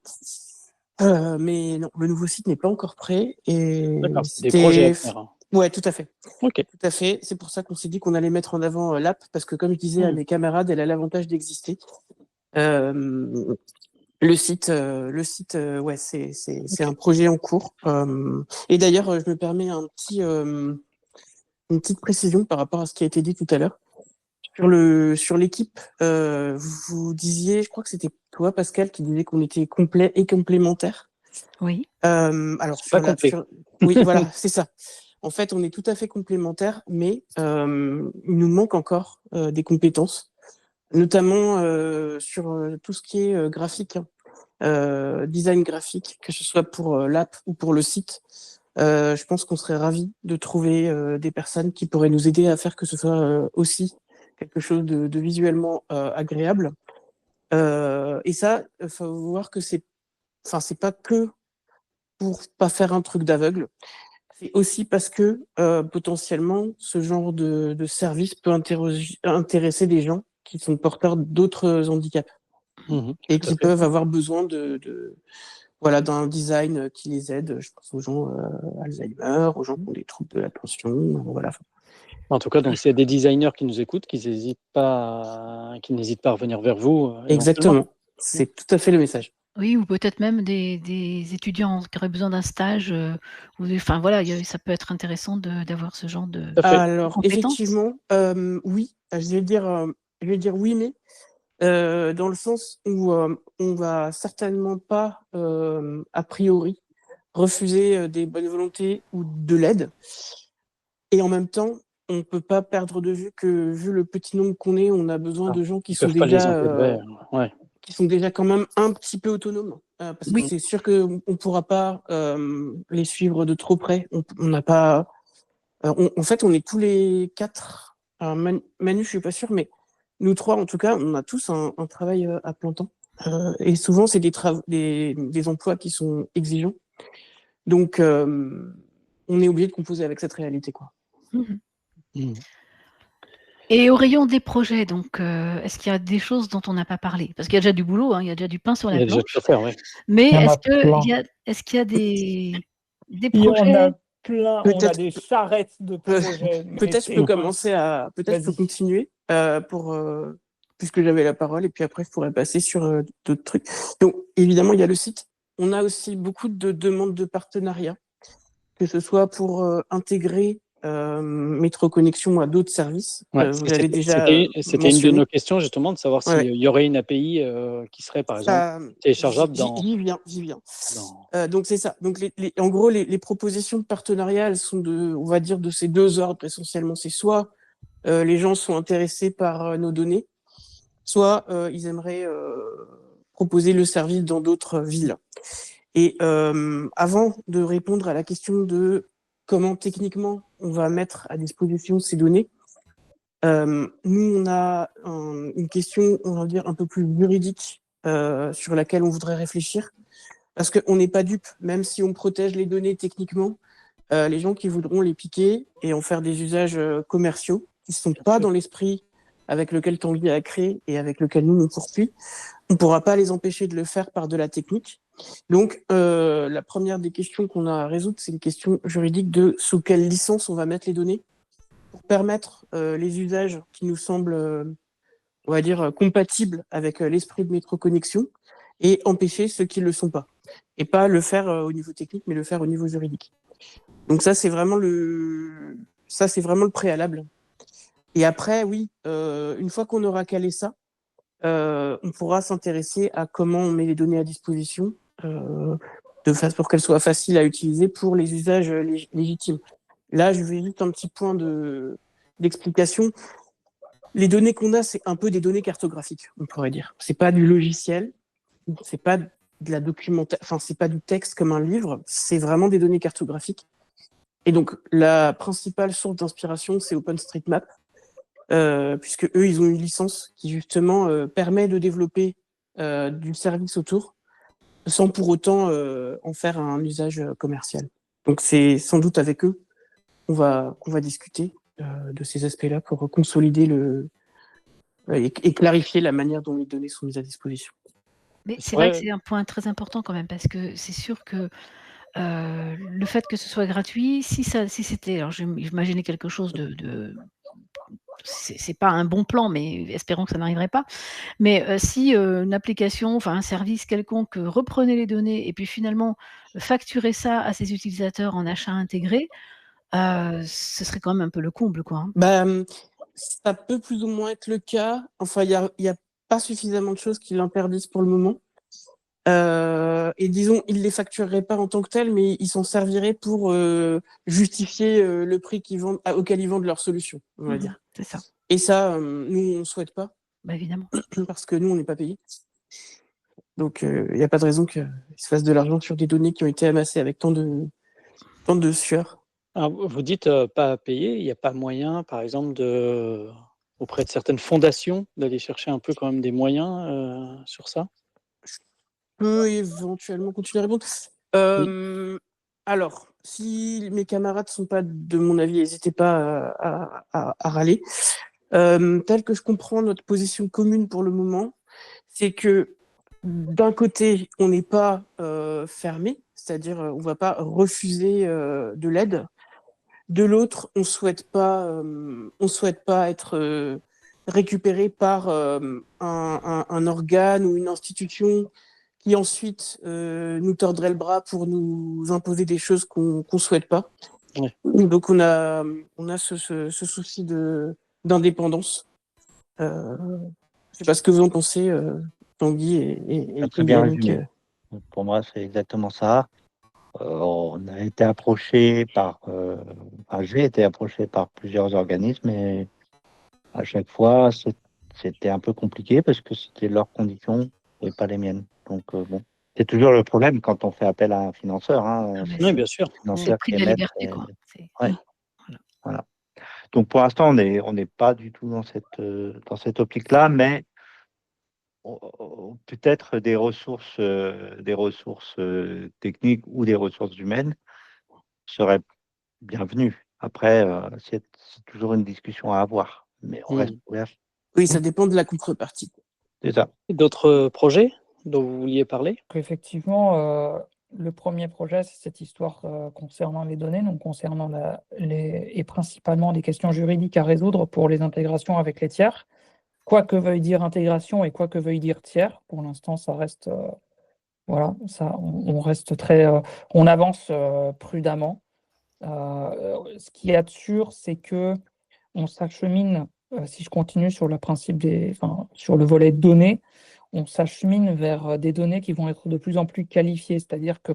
Mais non, le nouveau site n'est pas encore prêt et D'accord, c'est des projets à c'était venir, hein. ouais, tout à fait. Ok. Tout à fait. C'est pour ça qu'on s'est dit qu'on allait mettre en avant l'app parce que comme je disais à mes camarades, elle a l'avantage d'exister. Le site, ouais, c'est un projet en cours. Et d'ailleurs, je me permets une petite précision par rapport à ce qui a été dit tout à l'heure. Sur l'équipe, vous disiez, je crois que c'était toi, Pascal, qui disait qu'on était complet et complémentaires. Oui. Alors C'est pas complet. oui, voilà, c'est ça. En fait, on est tout à fait complémentaires, mais il nous manque encore des compétences, notamment sur tout ce qui est graphique, design graphique, que ce soit pour l'app ou pour le site. Je pense qu'on serait ravis de trouver des personnes qui pourraient nous aider à faire que ce soit aussi quelque chose de visuellement agréable. Et ça, il faut voir que c'est pas que pour pas faire un truc d'aveugle. C'est aussi parce que potentiellement, ce genre de service peut intéresser des gens qui sont porteurs d'autres handicaps et qui peuvent avoir besoin voilà, d'un design qui les aide. Je pense aux gens Alzheimer, aux gens qui ont des troubles de l'attention, voilà. En tout cas, donc s'il y a des designers qui nous écoutent, qui n'hésitent pas à revenir vers vous. Exactement. C'est tout à fait le message. Oui, ou peut-être même des étudiants qui auraient besoin d'un stage. Enfin voilà, ça peut être intéressant d'avoir ce genre de Alors compétences. effectivement, oui, je vais dire oui, mais dans le sens où on va certainement pas a priori refuser des bonnes volontés ou de l'aide. Et en même temps, on ne peut pas perdre de vue que, vu le petit nombre qu'on est, on a besoin de gens qui sont déjà quand même un petit peu autonomes. Parce que c'est sûr qu'on ne pourra pas les suivre de trop près. On n'a pas... en fait, on est tous les 4. Alors, Manu, je ne suis pas sûre, mais nous 3, en tout cas, on a tous un travail à plein temps. Et souvent, c'est des emplois qui sont exigeants. Donc, on est obligé de composer avec cette réalité, quoi. Et au rayon des projets, donc, est-ce qu'il y a des choses dont on n'a pas parlé? Parce qu'il y a déjà du boulot, hein, il y a déjà du pain sur la planche. Il y a déjà tout à faire, oui. Mais Il y en a est-ce qu'il y a des Il y projets? en a plein, on a des charrettes de projets. Peut-être je peux commencer à... Peut-être je peux continuer puisque j'avais la parole, et puis après, je pourrais passer sur d'autres trucs. Donc, évidemment, il y a le site. On a aussi beaucoup de demandes de partenariat, que ce soit pour intégrer Métro Connexion à d'autres services. Vous avez déjà C'était une de nos questions, justement, de savoir s'il y aurait une API qui serait, par exemple, téléchargeable dans... J'y viens. Donc, c'est ça. Donc, en gros, les propositions de partenariat, elles sont on va dire, de ces deux ordres, essentiellement. C'est soit les gens sont intéressés par nos données, soit ils aimeraient proposer le service dans d'autres villes. Et avant de répondre à la question de comment techniquement on va mettre à disposition ces données, nous, on a une question, on va dire, un peu plus juridique sur laquelle on voudrait réfléchir. Parce qu'on n'est pas dupe, même si on protège les données techniquement, les gens qui voudront les piquer et en faire des usages commerciaux, qui ne sont pas dans l'esprit avec lequel Tanguy a créé et avec lequel nous poursuit, on ne pourra pas les empêcher de le faire par de la technique. Donc, la première des questions qu'on a à résoudre, c'est une question juridique de sous quelle licence on va mettre les données pour permettre les usages qui nous semblent, on va dire, compatibles avec l'esprit de métroconnexion et empêcher ceux qui ne le sont pas. Et pas le faire au niveau technique, mais le faire au niveau juridique. Donc ça, c'est vraiment le préalable. Et après, oui, une fois qu'on aura calé ça, on pourra s'intéresser à comment on met les données à disposition pour qu'elles soient faciles à utiliser pour les usages légitimes. Là, je vais juste un petit point d'explication. Les données qu'on a, c'est un peu des données cartographiques, on pourrait dire. C'est pas du logiciel, c'est pas de la documentation, enfin, c'est pas du texte comme un livre, c'est vraiment des données cartographiques. Et donc, la principale source d'inspiration, c'est OpenStreetMap, puisque eux, ils ont une licence qui, justement, permet de développer du service autour, sans pour autant en faire un usage commercial. Donc, c'est sans doute avec eux qu'on va discuter de ces aspects-là pour consolider et clarifier la manière dont les données sont mises à disposition. Mais c'est vrai que c'est un point très important quand même, parce que c'est sûr que le fait que ce soit gratuit, si c'était, alors j'imaginais quelque chose c'est pas un bon plan, mais espérons que ça n'arriverait pas. Mais si une application, enfin un service quelconque reprenait les données et puis finalement facturait ça à ses utilisateurs en achat intégré, ce serait quand même un peu le comble, quoi. Ça peut plus ou moins être le cas. Enfin, il y a pas suffisamment de choses qui l'interdisent pour le moment. Et disons, ils les factureraient pas en tant que tels, mais ils s'en serviraient pour justifier le prix auquel ils vendent leur solution, on va dire. C'est ça. Et ça, nous, on ne souhaite pas. Évidemment. Parce que nous, on n'est pas payés. Donc, il n'y a pas de raison qu'ils se fassent de l'argent sur des données qui ont été amassées avec tant de sueur. Alors, vous dites pas payé, il n'y a pas moyen, par exemple, auprès de certaines fondations, d'aller chercher un peu quand même des moyens sur ça? Je peux éventuellement continuer à répondre. Oui. Alors, si mes camarades ne sont pas de mon avis, n'hésitez pas à râler. Tel que je comprends notre position commune pour le moment, c'est que d'un côté, on n'est pas fermé, c'est-à-dire on ne va pas refuser de l'aide. De l'autre, on souhaite pas être récupéré par un organe ou une institution qui ensuite nous tordrait le bras pour nous imposer des choses qu'on souhaite pas. Ouais. Donc on a ce souci d'indépendance. Je sais pas ce que vous en pensez, Tanguy et Très bien Yannick. résumé. Pour moi, c'est exactement ça. On a été approché j'ai été approché par plusieurs organismes et à chaque fois, c'était un peu compliqué parce que c'était leurs conditions et pas les miennes. Donc, bon, c'est toujours le problème quand on fait appel à un financeur. Oui, bien sûr. C'est le prix de la liberté, quoi. Ouais. Voilà. Donc, pour l'instant, on n'est pas du tout dans cette optique-là, mais peut-être des ressources techniques ou des ressources humaines seraient bienvenues. Après, c'est toujours une discussion à avoir, mais on reste ouvert. Oui, ça dépend de la contrepartie. C'est ça. D'autres projets dont vous vouliez parler? Effectivement, le premier projet, c'est cette histoire concernant les données, donc concernant et principalement les questions juridiques à résoudre pour les intégrations avec les tiers. Quoi que veuille dire intégration et quoi que veuille dire tiers, pour l'instant, ça reste, voilà, on reste on avance prudemment. Ce qu'il y a de sûr, c'est que on s'achemine, si je continue sur le principe sur le volet données, on s'achemine vers des données qui vont être de plus en plus qualifiées. C'est-à-dire que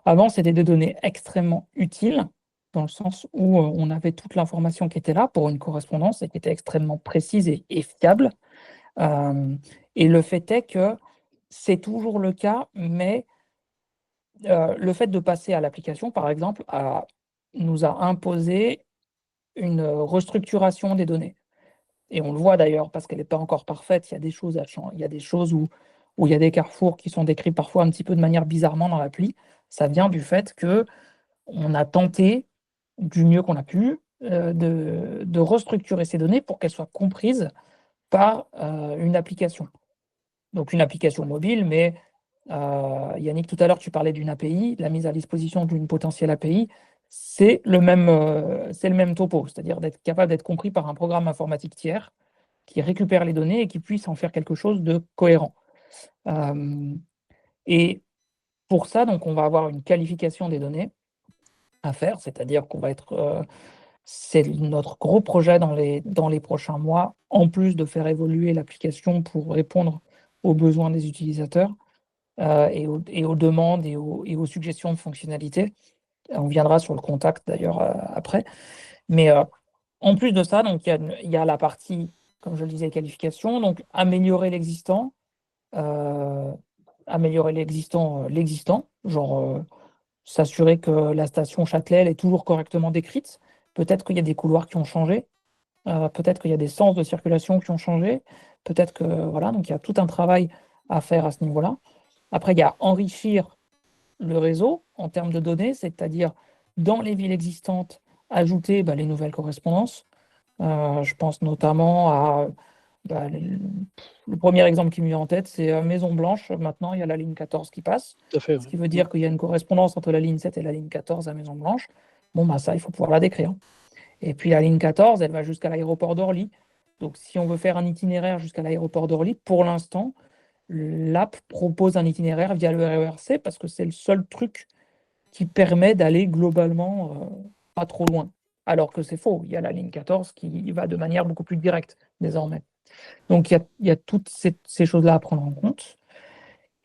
avant, c'était des données extrêmement utiles, dans le sens où on avait toute l'information qui était là pour une correspondance et qui était extrêmement précise et fiable. Et le fait est que c'est toujours le cas, mais le fait de passer à l'application, par exemple, nous a imposé une restructuration des données. Et on le voit d'ailleurs parce qu'elle n'est pas encore parfaite. Il y a des choses où où il y a des carrefours qui sont décrits parfois un petit peu de manière bizarrement dans l'appli, ça vient du fait qu'on a tenté, du mieux qu'on a pu, de restructurer ces données pour qu'elles soient comprises par une application. Donc une application mobile, mais Yannick, tout à l'heure, tu parlais d'une API, la mise à disposition d'une potentielle API, c'est le même topo, c'est-à-dire d'être capable d'être compris par un programme informatique tiers qui récupère les données et qui puisse en faire quelque chose de cohérent. Et pour ça, donc, on va avoir une qualification des données à faire, c'est-à-dire qu'on va être... c'est notre gros projet dans les prochains mois, en plus de faire évoluer l'application pour répondre aux besoins des utilisateurs et aux demandes et aux suggestions de fonctionnalités. On viendra sur le contact d'ailleurs après. Mais en plus de ça, donc, il y a la partie, comme je le disais, qualification, donc améliorer l'existant, l'existant, genre s'assurer que la station Châtelet elle est toujours correctement décrite. Peut-être qu'il y a des couloirs qui ont changé, peut-être qu'il y a des sens de circulation qui ont changé, peut-être que voilà, donc il y a tout un travail à faire à ce niveau-là. Après, il y a enrichir le réseau en termes de données, c'est-à-dire dans les villes existantes, ajouter les nouvelles correspondances. Je pense notamment à le premier exemple qui me vient en tête, c'est Maison Blanche. Maintenant, il y a la ligne 14 qui passe, Tout à fait, ce qui veut dire qu'il y a une correspondance entre la ligne 7 et la ligne 14 à Maison Blanche. Bon, ça, il faut pouvoir la décrire. Et puis la ligne 14, elle va jusqu'à l'aéroport d'Orly. Donc, si on veut faire un itinéraire jusqu'à l'aéroport d'Orly, pour l'instant, l'app propose un itinéraire via le RERC parce que c'est le seul truc qui permet d'aller globalement pas trop loin. Alors que c'est faux, il y a la ligne 14 qui va de manière beaucoup plus directe désormais. Donc il y a toutes ces choses-là à prendre en compte.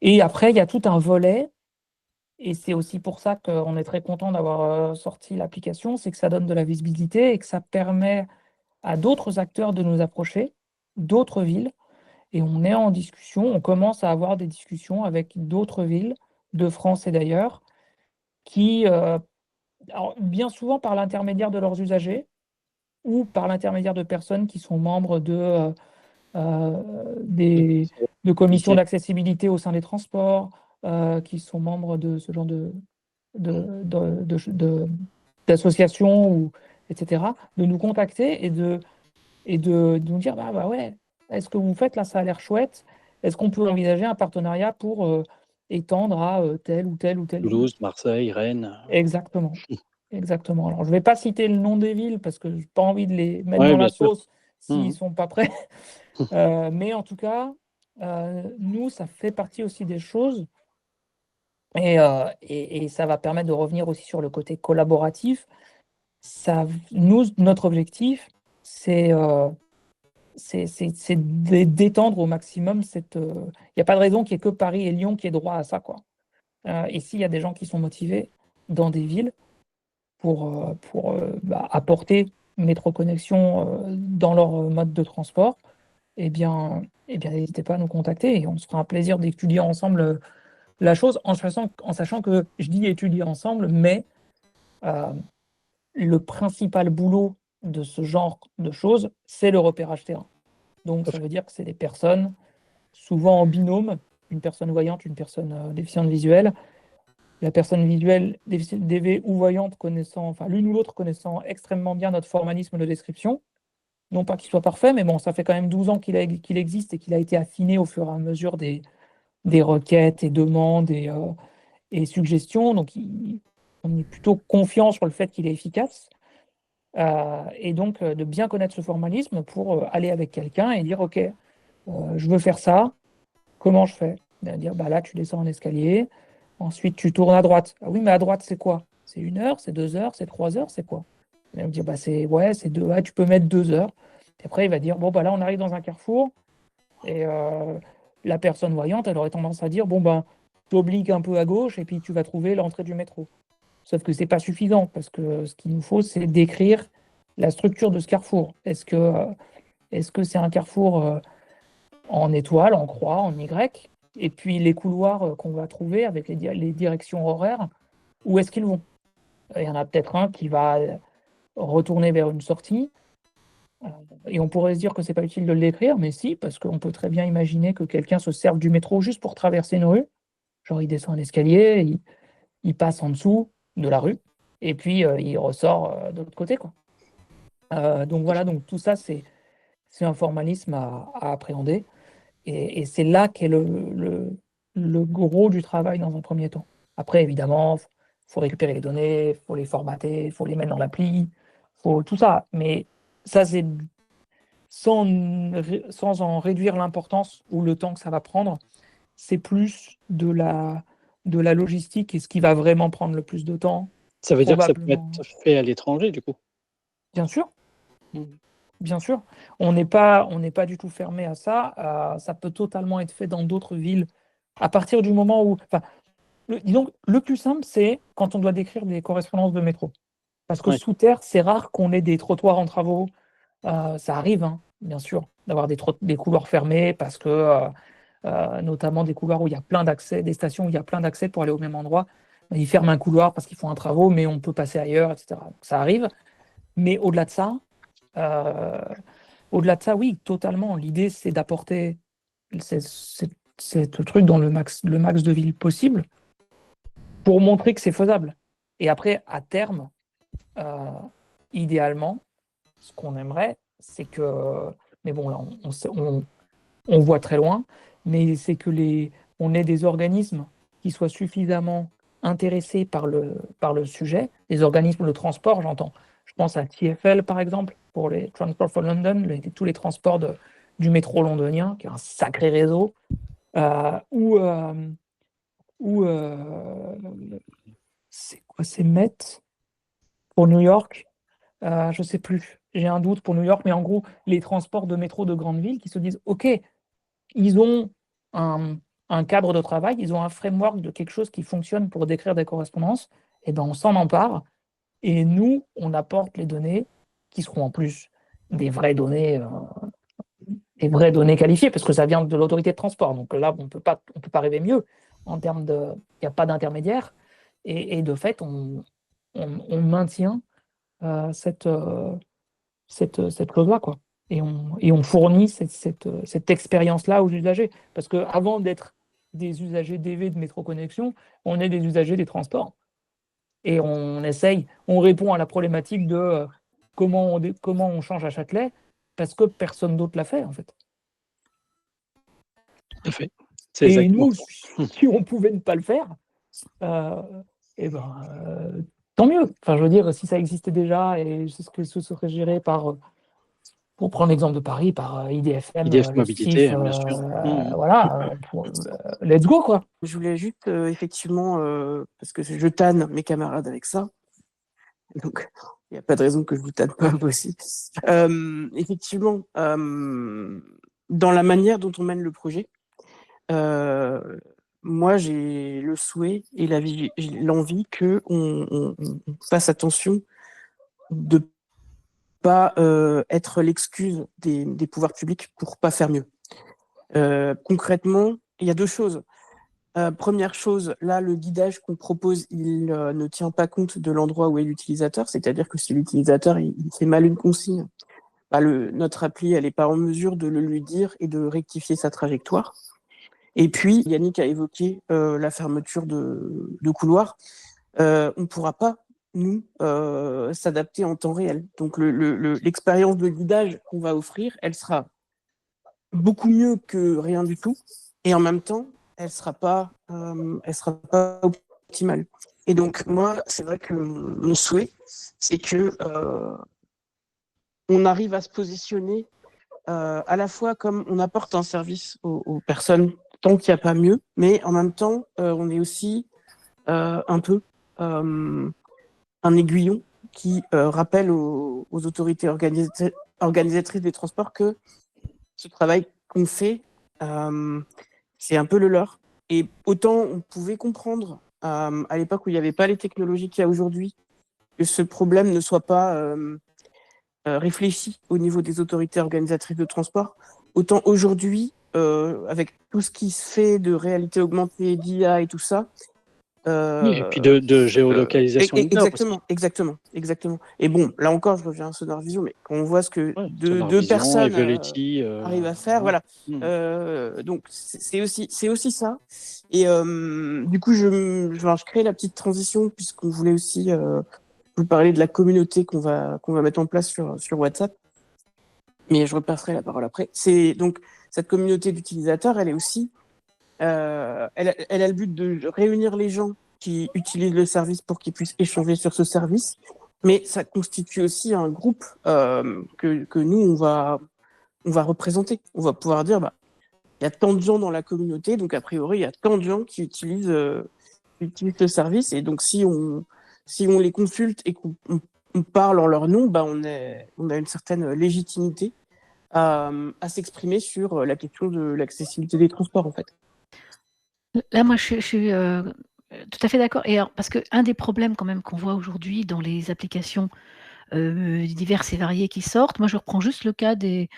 Et après, il y a tout un volet, et c'est aussi pour ça qu'on est très content d'avoir sorti l'application, c'est que ça donne de la visibilité et que ça permet à d'autres acteurs de nous approcher, d'autres villes. Et on est en discussion, on commence à avoir des discussions avec d'autres villes de France et d'ailleurs, qui, alors, bien souvent par l'intermédiaire de leurs usagers ou par l'intermédiaire de personnes qui sont membres de commissions d'accessibilité au sein des transports, qui sont membres de ce genre d'associations, etc., de nous contacter et de nous dire bah ouais, est-ce que vous faites là, ça a l'air chouette, est-ce qu'on peut envisager un partenariat pour étendre à telle ou telle ou telle ville. Toulouse, Marseille, Rennes. Exactement. Exactement. Alors, je ne vais pas citer le nom des villes parce que je n'ai pas envie de les mettre Ouais, dans bien la sûr. sauce s'ils ne sont pas prêts. Mais en tout cas, nous, ça fait partie aussi des choses et ça va permettre de revenir aussi sur le côté collaboratif. Notre objectif, c'est d'étendre au maximum cette... Il n'y a pas de raison qu'il n'y ait que Paris et Lyon qui aient droit à ça, quoi. Et s'il y a des gens qui sont motivés dans des villes pour apporter métro connexion dans leur mode de transport, eh bien, n'hésitez pas à nous contacter et on se fera un plaisir d'étudier ensemble la chose, en sachant que je dis étudier ensemble, mais le principal boulot de ce genre de choses, c'est le repérage terrain. Donc, ça veut dire que c'est des personnes, souvent en binôme, une personne voyante, une personne déficiente visuelle. La personne visuelle, DV ou voyante, connaissant, enfin l'une ou l'autre connaissant extrêmement bien notre formalisme de description. Non pas qu'il soit parfait, mais bon, ça fait quand même 12 ans qu'il existe et qu'il a été affiné au fur et à mesure des requêtes et demandes et suggestions. Donc, on est plutôt confiant sur le fait qu'il est efficace. Et donc, de bien connaître ce formalisme pour aller avec quelqu'un et dire, OK, je veux faire ça, comment je fais? Dire, là, tu descends un escalier, ensuite tu tournes à droite. Ah oui, mais à droite, c'est quoi? C'est 1 heure, c'est 2 heures, c'est 3 heures, c'est quoi? Et on me dit, c'est 2 heures, tu peux mettre 2 heures. Et après, il va dire, là, on arrive dans un carrefour, et la personne voyante, elle aurait tendance à dire, tu obliques un peu à gauche, et puis tu vas trouver l'entrée du métro. Sauf que c'est pas suffisant, parce que ce qu'il nous faut, c'est décrire la structure de ce carrefour. Est-ce que c'est un carrefour en étoile, en croix, en Y? Et puis les couloirs qu'on va trouver avec les directions horaires, où est-ce qu'ils vont? Il y en a peut-être un qui va retourner vers une sortie, Et on pourrait se dire que c'est pas utile de l'écrire, mais si, parce qu'on peut très bien imaginer que quelqu'un se serve du métro juste pour traverser une rue. Genre, il descend un escalier, il passe en dessous de la rue, et puis il ressort de l'autre côté, quoi. Donc voilà, donc tout ça, c'est un formalisme à appréhender. Et c'est là qu'est le gros du travail dans un premier temps. Après, évidemment, faut récupérer les données, faut les formater, faut les mettre dans l'appli, faut tout ça. Mais ça, c'est sans en réduire l'importance ou le temps que ça va prendre, c'est plus de la logistique et ce qui va vraiment prendre le plus de temps, Ça veut dire que ça peut probablement. être fait à l'étranger, du coup. Bien sûr, Mm. bien sûr. On n'est pas du tout fermé à ça. Ça peut totalement être fait dans d'autres villes à partir du moment où. Enfin, disons, le plus simple, c'est quand on doit décrire des correspondances de métro. Parce que Ouais. sous terre, c'est rare qu'on ait des trottoirs en travaux. Ça arrive, hein, bien sûr, d'avoir des couloirs fermés parce que, notamment des couloirs où il y a plein d'accès, des stations où il y a plein d'accès pour aller au même endroit. Ils ferment un couloir parce qu'ils font un travaux, mais on peut passer ailleurs, etc. Donc, ça arrive. Mais euh, au-delà de ça, oui, totalement. L'idée, c'est d'apporter ce truc dans le max de villes possible pour montrer que c'est faisable. Et après, à terme, euh, idéalement, ce qu'on aimerait, c'est que, mais bon, là, on voit très loin, mais c'est que on ait des organismes qui soient suffisamment intéressés par le sujet, des organismes de transport, j'entends. Je pense à TfL, par exemple, pour les Transport for London, tous les transports du métro londonien, qui est un sacré réseau, ou c'est quoi, c'est Met pour New York, je sais plus, j'ai un doute pour New York, mais en gros, les transports de métro de grandes villes qui se disent, OK, ils ont un, un cadre de travail, ils ont un framework de quelque chose qui fonctionne pour décrire des correspondances, et ben on s'en empare, et nous, on apporte les données qui seront en plus des vraies données qualifiées, parce que ça vient de l'autorité de transport. Donc là, on peut pas rêver mieux en termes de, il n'y a pas d'intermédiaire, et de fait, on maintient cette, cette clause-là, quoi. Et on fournit cette expérience-là aux usagers. Parce qu'avant d'être des usagers DV de métro connexion, on est des usagers des transports. Et on répond à la problématique de comment on change à Châtelet, parce que personne d'autre l'a fait, en fait. Tout à fait. C'est Et exactement nous, ça. si on pouvait ne pas le faire, et ben, tant mieux. Enfin, je veux dire, si ça existait déjà, et c'est ce que ce serait géré par, pour prendre l'exemple de Paris, par IDFM, IDF le Mobilité, STIF, bien sûr. voilà, let's go, quoi. Je voulais juste, effectivement, parce que je tanne mes camarades avec ça, donc il n'y a pas de raison que je vous tanne pas vous aussi. Effectivement, dans la manière dont on mène le projet, moi j'ai le souhait et j'ai l'envie qu'on fasse attention de pas être l'excuse des pouvoirs publics pour pas faire mieux. Concrètement, il y a deux choses. Première chose, là, le guidage qu'on propose, il ne tient pas compte de l'endroit où est l'utilisateur, c'est-à-dire que si l'utilisateur il fait mal une consigne, bah, notre appli, elle n'est pas en mesure de le lui dire et de rectifier sa trajectoire. Et puis, Yannick a évoqué la fermeture de couloirs. On ne pourra pas, nous, s'adapter en temps réel. Donc, l'expérience de guidage qu'on va offrir, elle sera beaucoup mieux que rien du tout. Et en même temps, elle sera pas optimale. Et donc, moi, c'est vrai que mon souhait, c'est que on arrive à se positionner à la fois comme on apporte un service aux personnes tant qu'il n'y a pas mieux, mais en même temps, on est aussi un peu un aiguillon qui rappelle aux autorités organisatrices des transports que ce travail qu'on fait, c'est un peu le leur. Et autant on pouvait comprendre à l'époque où il n'y avait pas les technologies qu'il y a aujourd'hui, que ce problème ne soit pas réfléchi au niveau des autorités organisatrices de transport, autant aujourd'hui, avec tout ce qui se fait de réalité augmentée, d'IA et tout ça, Oui, et puis de géolocalisation leader aussi. Exactement. Et bon, là encore, je reviens à Sonar Vision, mais quand on voit ce que Ouais, deux Sonar Vision, personnes Evoluty, arrivent à faire, voilà. Donc c'est aussi ça. Et du coup, je crée la petite transition puisqu'on voulait aussi vous parler de la communauté qu'on va mettre en place sur WhatsApp. Mais je repasserai la parole après. C'est donc cette communauté d'utilisateurs, elle est aussi, elle a le but de réunir les gens qui utilisent le service pour qu'ils puissent échanger sur ce service. Mais ça constitue aussi un groupe que nous on va représenter. On va pouvoir dire, il y a tant de gens dans la communauté, donc a priori il y a tant de gens qui utilisent le service. Et donc si on les consulte et qu'on parle en leur nom, on a une certaine légitimité à s'exprimer sur la question de l'accessibilité des transports, en fait. Là, moi, je suis tout à fait d'accord. Et alors, parce qu'un des problèmes quand même qu'on voit aujourd'hui dans les applications diverses et variées qui sortent, moi je reprends juste le cas des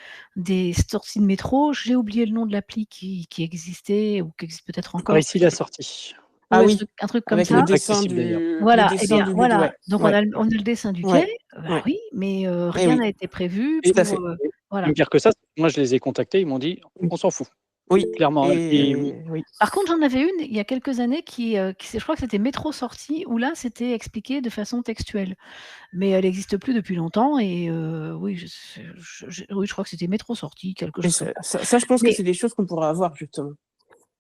sorties de métro. J'ai oublié le nom de l'appli qui existait ou qui existe peut-être encore. Par ici, la sortie. Ah Ouais, oui, un truc comme avec ça. le dessin Accessible, d'ailleurs. Voilà, le et dessin bien du voilà. ouais. Donc Ouais. on a le dessin du Ouais. quai, Ouais. oui, mais Eh rien oui. n'a été prévu Tout à pour fait. voilà. Même pire que ça, moi je les ai contactés, ils m'ont dit on s'en fout. Oui, Clairement. et oui. Par contre, j'en avais une il y a quelques années qui je crois que c'était Métro Sortie, où là, c'était expliqué de façon textuelle. Mais elle n'existe plus depuis longtemps et oui, oui, je crois que c'était Métro Sortie, quelque Et chose comme ça. ça, je pense que Mais c'est des choses qu'on pourra avoir, justement.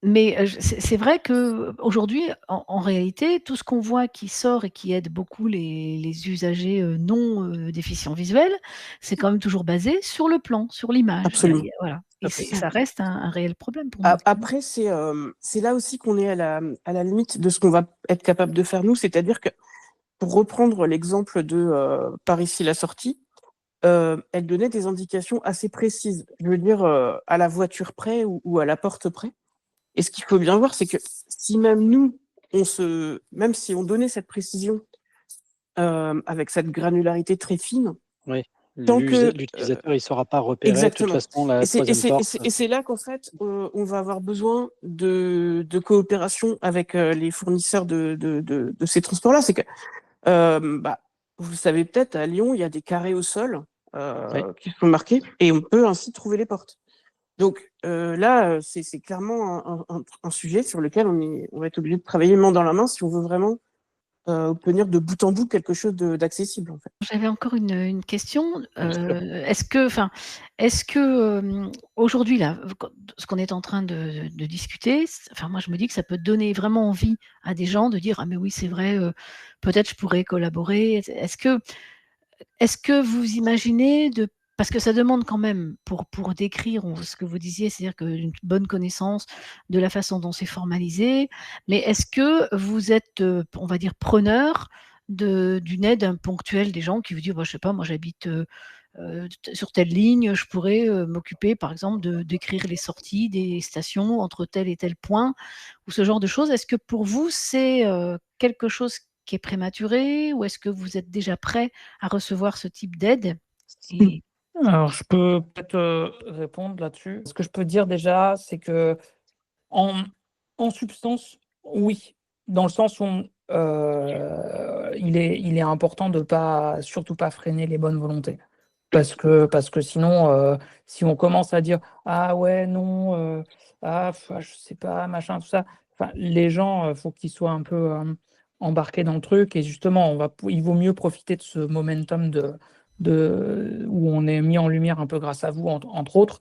Mais c'est vrai qu'aujourd'hui, en réalité, tout ce qu'on voit qui sort et qui aide beaucoup les usagers non déficients visuels, c'est quand même toujours basé sur le plan, sur l'image. Absolument. Voilà. Et Absolument. ça reste un réel problème pour nous. Après, c'est là aussi qu'on est à la limite de ce qu'on va être capable de faire nous, c'est-à-dire que, pour reprendre l'exemple de par ici la sortie, elle donnait des indications assez précises, je veux dire à la voiture près ou à la porte près. Et ce qu'il faut bien voir, c'est que si même nous, même si on donnait cette précision avec cette granularité très fine, Oui. tant que L'utilisateur, il ne saura pas repérer de toute exactement. façon la troisième porte. Et c'est là qu'en fait, on va avoir besoin de coopération avec les fournisseurs de ces transports-là. C'est que, vous le savez peut-être, à Lyon, il y a des carrés au sol qui sont marqués et on peut ainsi trouver les portes. Donc là, c'est clairement un sujet sur lequel on va être obligé de travailler main dans la main si on veut vraiment obtenir de bout en bout quelque chose d'accessible, en fait. J'avais encore une question. Bien sûr. Est-ce que aujourd'hui, là, ce qu'on est en train de discuter, moi je me dis que ça peut donner vraiment envie à des gens de dire: «Ah mais oui, c'est vrai, peut-être je pourrais collaborer». Est-ce que vous imaginez parce que ça demande quand même pour décrire ce que vous disiez, c'est-à-dire qu'une bonne connaissance de la façon dont c'est formalisé, mais est-ce que vous êtes, on va dire, preneur d'une aide ponctuelle des gens qui vous disent: «Bah, je sais pas, moi j'habite, sur telle ligne, je pourrais, m'occuper par exemple d'écrire les sorties des stations entre tel et tel point», ou ce genre de choses. Est-ce que pour vous c'est, quelque chose qui est prématuré, ou est-ce que vous êtes déjà prêt à recevoir ce type d'aide? Et Alors, je peux peut-être répondre là-dessus. Ce que je peux dire déjà, c'est que en substance, oui, dans le sens où il est important de surtout pas freiner les bonnes volontés. Parce que sinon, si on commence à dire: «Ah ouais, non, je sais pas, machin, tout ça», enfin, les gens, faut qu'ils soient un peu embarqués dans le truc. Et justement, il vaut mieux profiter de ce momentum où on est mis en lumière un peu grâce à vous, entre autres,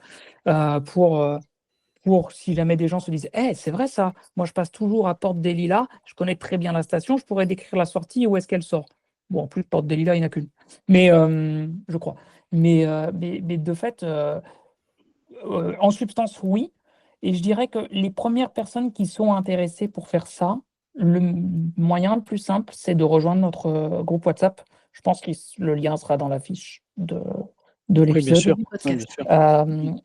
pour si jamais des gens se disent: c'est vrai ça, moi je passe toujours à Porte des Lilas, je connais très bien la station, je pourrais décrire la sortie, où est-ce qu'elle sort». Bon, en plus, Porte des Lilas, il n'y en a qu'une, mais je crois. Mais de fait, en substance, oui. Et je dirais que les premières personnes qui sont intéressées pour faire ça, le moyen le plus simple, c'est de rejoindre notre groupe WhatsApp. Je pense que le lien sera dans la fiche de Oui, bien l'épisode. sûr. du Oui, bien podcast. sûr.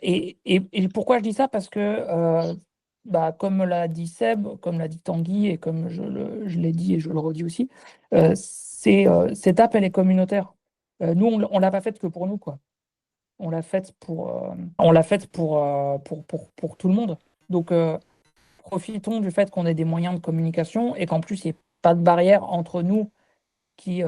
Et pourquoi je dis ça? Parce que, comme l'a dit Seb, comme l'a dit Tanguy, et comme je l'ai dit et je le redis aussi, cette app, elle est communautaire. Nous, on l'a pas faite que pour nous, quoi. On l'a faite pour tout le monde. Donc, profitons du fait qu'on ait des moyens de communication et qu'en plus, il n'y ait pas de barrière entre nous qui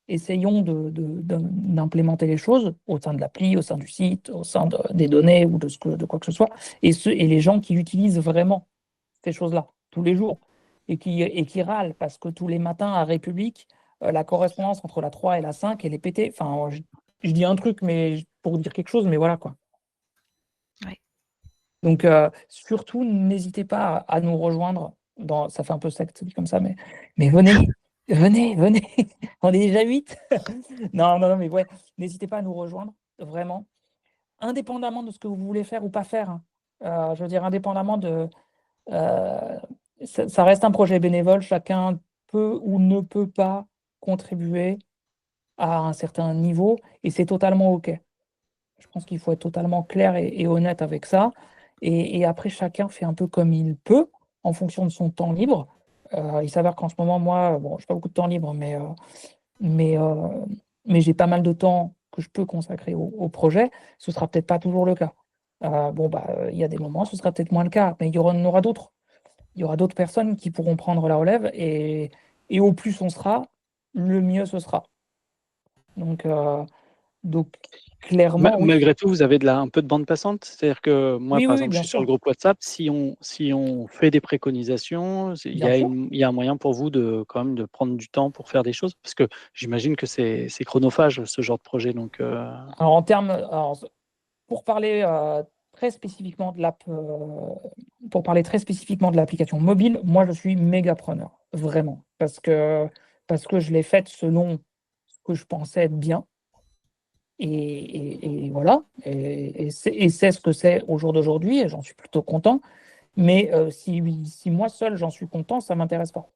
essayons d'implémenter les choses au sein de l'appli, au sein du site, au sein des données ou de quoi que ce soit, et les gens qui utilisent vraiment ces choses-là tous les jours et qui râlent parce que tous les matins à République, la correspondance entre la 3 et la 5, elle est pétée. Enfin, je dis un truc mais pour dire quelque chose, mais voilà quoi. Ouais. Donc, surtout, n'hésitez pas à nous rejoindre. Ça fait un peu secte dit comme ça, mais venez, venez, on est déjà 8. Non, mais ouais, n'hésitez pas à nous rejoindre, vraiment, indépendamment de ce que vous voulez faire ou pas faire, hein. Je veux dire, indépendamment de... ça reste un projet bénévole, chacun peut ou ne peut pas contribuer à un certain niveau, et c'est totalement OK. Je pense qu'il faut être totalement clair et honnête avec ça. Et après, chacun fait un peu comme il peut, en fonction de son temps libre. Il s'avère qu'en ce moment, moi, bon, je n'ai pas beaucoup de temps libre, mais j'ai pas mal de temps que je peux consacrer au projet. Ce ne sera peut-être pas toujours le cas. Il y a des moments, ce sera peut-être moins le cas, mais il y en aura d'autres. Il y aura d'autres personnes qui pourront prendre la relève, et au plus on sera, le mieux ce sera. Donc clairement, oui. Malgré tout, vous avez un peu de bande passante. C'est-à-dire que moi, Oui, par oui, exemple, je bien suis sur sûr. le groupe WhatsApp. Si on fait des préconisations, il Bien sûr. y a un moyen pour vous quand même de prendre du temps pour faire des choses, parce que j'imagine que c'est chronophage, ce genre de projet. Donc, Alors, pour parler très spécifiquement de l'application mobile, moi je suis méga preneur, vraiment, parce que je l'ai faite selon ce que je pensais être bien, et voilà, et c'est ce que c'est au jour d'aujourd'hui, et j'en suis plutôt content. Mais si moi seul j'en suis content, ça m'intéresse pas.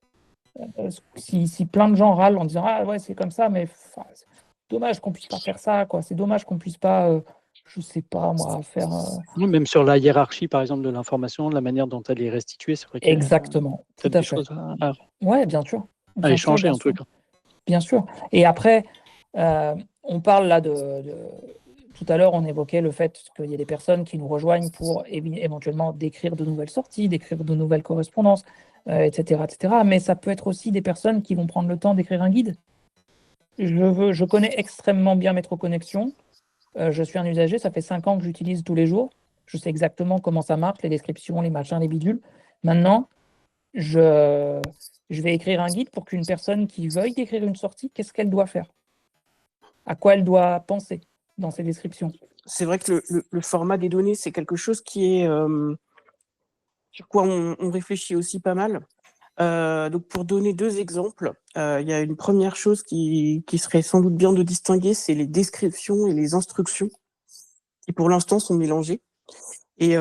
Si plein de gens râlent en disant ah ouais c'est comme ça, mais c'est dommage qu'on puisse pas faire ça, quoi. C'est dommage qu'on puisse pas, je sais pas moi, faire même sur la hiérarchie, par exemple, de l'information, de la manière dont elle est restituée, c'est vrai qu'il y a exactement, tout peut-être à des fait. choses à Ouais, bien sûr, échanger, bien en tout sûr, cas. bien sûr. Et après, on parle là tout à l'heure, on évoquait le fait qu'il y a des personnes qui nous rejoignent pour éventuellement décrire de nouvelles sorties, décrire de nouvelles correspondances, etc., etc. Mais ça peut être aussi des personnes qui vont prendre le temps d'écrire un guide. Je connais extrêmement bien Métroconnexion. Je suis un usager, ça fait 5 ans que j'utilise tous les jours. Je sais exactement comment ça marche, les descriptions, les machins, les bidules. Maintenant, je vais écrire un guide pour qu'une personne qui veuille décrire une sortie, qu'est-ce qu'elle doit faire? À quoi elle doit penser dans ses descriptions? C'est vrai que le format des données, c'est quelque chose qui est sur quoi on réfléchit aussi pas mal. Donc pour donner 2 exemples, il y a une première chose qui serait sans doute bien de distinguer, c'est les descriptions et les instructions qui pour l'instant sont mélangées. Et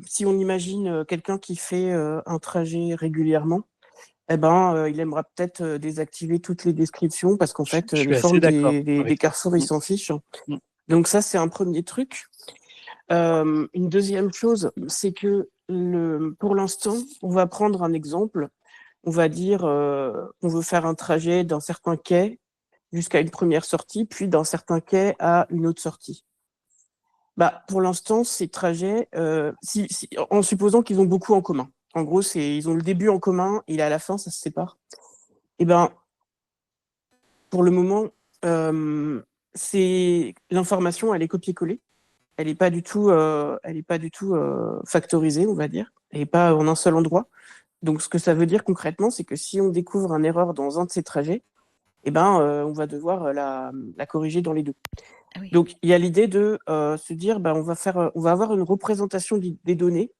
si on imagine quelqu'un qui fait un trajet régulièrement, il aimera peut-être désactiver toutes les descriptions parce qu'en fait, Je suis les assez formes d'accord des avec ça. carrefours, ils s'en fichent. Mm. Donc ça, c'est un premier truc. Une deuxième chose, c'est que pour l'instant, on va prendre un exemple. On va dire on veut faire un trajet d'un certain quai jusqu'à une première sortie, puis d'un certain quai à une autre sortie. Pour l'instant, ces trajets, en supposant qu'ils ont beaucoup en commun. En gros, ils ont le début en commun et à la fin, ça se sépare. Et pour le moment, l'information, elle est copier-coller. Elle n'est pas du tout, factorisée, on va dire. Elle n'est pas en un seul endroit. Donc, ce que ça veut dire concrètement, c'est que si on découvre une erreur dans un de ces trajets, on va devoir la corriger dans les deux. Ah oui. Donc, il y a l'idée de se dire, on va avoir une représentation des données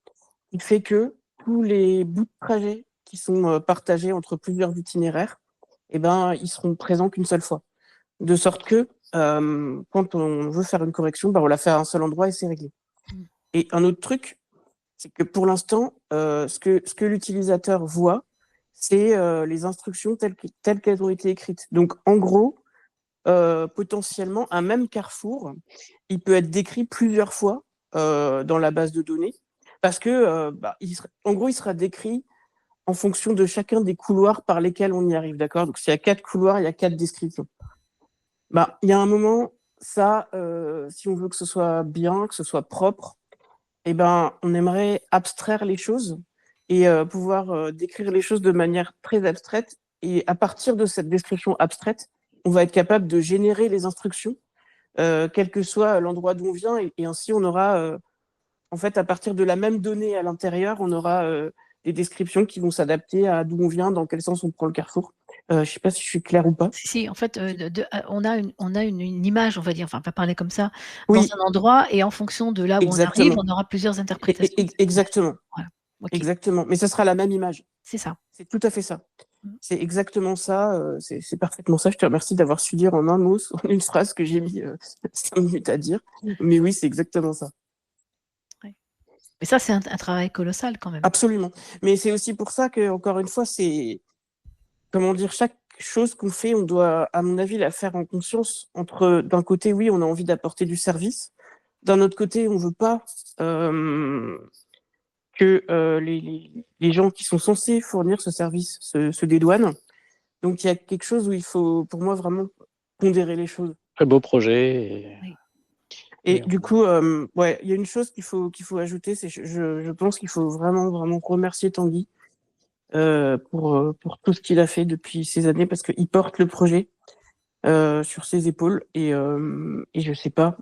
qui fait que tous les bouts de trajet qui sont partagés entre plusieurs itinéraires, ils seront présents qu'une seule fois. De sorte que quand on veut faire une correction, on la fait à un seul endroit et c'est réglé. Et un autre truc, c'est que pour l'instant, ce que l'utilisateur voit, c'est les instructions telles qu'elles ont été écrites. Donc, en gros, potentiellement, un même carrefour, il peut être décrit plusieurs fois dans la base de données, parce que, en gros, il sera décrit en fonction de chacun des couloirs par lesquels on y arrive, d'accord? Donc, s'il y a 4 couloirs, il y a 4 descriptions. Il y a un moment, ça, si on veut que ce soit bien, que ce soit propre, on aimerait abstraire les choses et pouvoir décrire les choses de manière très abstraite. Et à partir de cette description abstraite, on va être capable de générer les instructions, quel que soit l'endroit d'où on vient, et ainsi on aura, en fait, à partir de la même donnée à l'intérieur, on aura des descriptions qui vont s'adapter à d'où on vient, dans quel sens on prend le carrefour. Je ne sais pas si je suis claire ou pas. Si, en fait, on a une image, on va dire, enfin, pas parler comme ça, dans Oui, un endroit, et en fonction de là où on arrive, exactement. on aura plusieurs interprétations. Exactement. Voilà. Ok, Exactement. Mais ce sera la même image. c'est ça. C'est tout à fait ça. Mm. C'est exactement ça. C'est parfaitement ça. Je te remercie d'avoir su dire en un mot, en une phrase que j'ai mis 5 minutes à dire. Mais oui, c'est exactement ça. Mais ça, c'est un travail colossal quand même. Absolument. Mais c'est aussi pour ça que, encore une fois, c'est, comment dire, chaque chose qu'on fait, on doit, à mon avis, la faire en conscience. Entre, d'un côté, oui, on a envie d'apporter du service. D'un autre côté, on ne veut pas que les gens qui sont censés fournir ce service se dédouanent. Donc, il y a quelque chose où il faut, pour moi, vraiment pondérer les choses. Très beau projet. Oui. Et du coup, ouais, il y a une chose qu'il faut ajouter, c'est je pense qu'il faut vraiment remercier Tanguy pour tout ce qu'il a fait depuis ces années, parce qu'il porte le projet sur ses épaules, et je sais pas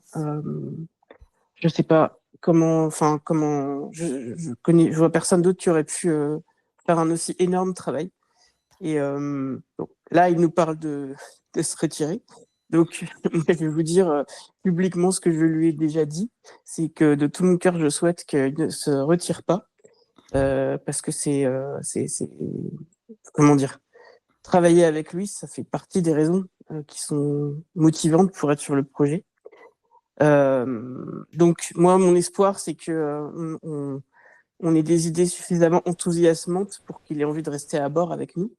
comment, enfin comment, je vois personne d'autre qui aurait pu faire un aussi énorme travail. Et bon, là, il nous parle de se retirer. Donc, moi, je vais vous dire publiquement ce que je lui ai déjà dit, c'est que de tout mon cœur, je souhaite qu'il ne se retire pas, parce que c'est, comment dire, travailler avec lui, ça fait partie des raisons qui sont motivantes pour être sur le projet. Donc, moi, mon espoir, c'est que on ait des idées suffisamment enthousiasmantes pour qu'il ait envie de rester à bord avec nous,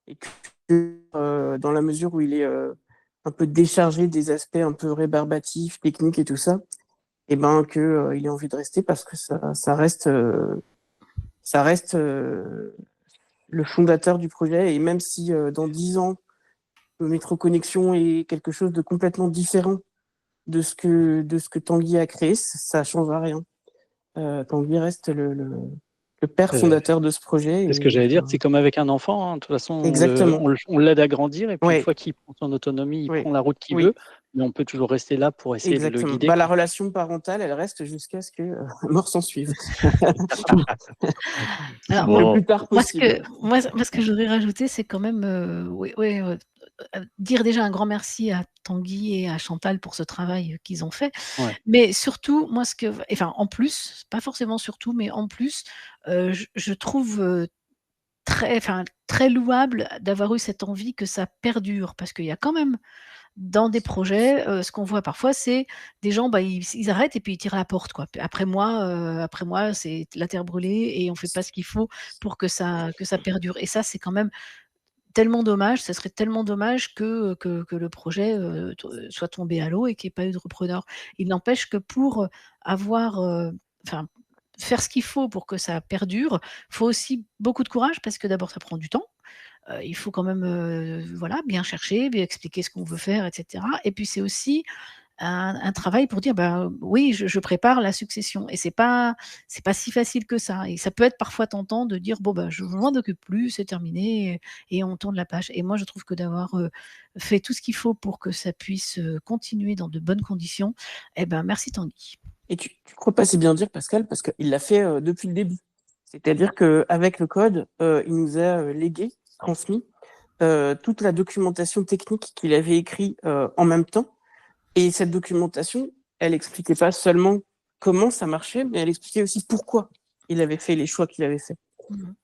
et que dans la mesure où il est un peu déchargé des aspects un peu rébarbatifs, techniques et tout ça, et ben que il ait envie de rester, parce que ça reste le fondateur du projet. Et même si dans 10 ans le métro connexion est quelque chose de complètement différent de ce que Tanguy a créé, ça changera rien. Tanguy reste le père fondateur de ce projet. C'est ce que j'allais dire, c'est comme avec un enfant, hein. De toute façon, on l'aide à grandir, et puis une fois qu'il prend son autonomie, il prend la route qu'il veut, mais on peut toujours rester là pour essayer de le guider. La relation parentale, elle reste jusqu'à ce que mort s'en suive. Alors, le plus tard possible. Moi, ce que je voudrais rajouter, c'est quand même dire déjà un grand merci à Tanguy et à Chantal pour ce travail qu'ils ont fait. Ouais. Mais surtout, moi, en plus, pas forcément surtout, mais en plus, je trouve très louable d'avoir eu cette envie que ça perdure, parce qu'il y a quand même dans des projets, ce qu'on voit parfois, c'est des gens, ils arrêtent et puis ils tirent à la porte, quoi. Après moi, c'est la terre brûlée et on fait pas ce qu'il faut pour que ça perdure. Et ça, c'est quand même tellement dommage. Ça serait tellement dommage que le projet soit tombé à l'eau et qu'il n'y ait pas eu de repreneur. Il n'empêche que pour avoir, faire ce qu'il faut pour que ça perdure, il faut aussi beaucoup de courage, parce que d'abord, ça prend du temps. Il faut quand même bien chercher, bien expliquer ce qu'on veut faire, etc. Et puis c'est aussi un travail pour dire oui, je prépare la succession. Et c'est pas si facile que ça. Et ça peut être parfois tentant de dire je ne m'en occupe plus, c'est terminé, et on tourne la page. Et moi, je trouve que d'avoir fait tout ce qu'il faut pour que ça puisse continuer dans de bonnes conditions, merci Tanguy. Et tu crois pas si bien dire, Pascal, parce qu'il l'a fait depuis le début. C'est-à-dire qu'avec le code, il nous a transmis toute la documentation technique qu'il avait écrite en même temps. Et cette documentation, elle expliquait pas seulement comment ça marchait, mais elle expliquait aussi pourquoi il avait fait les choix qu'il avait faits.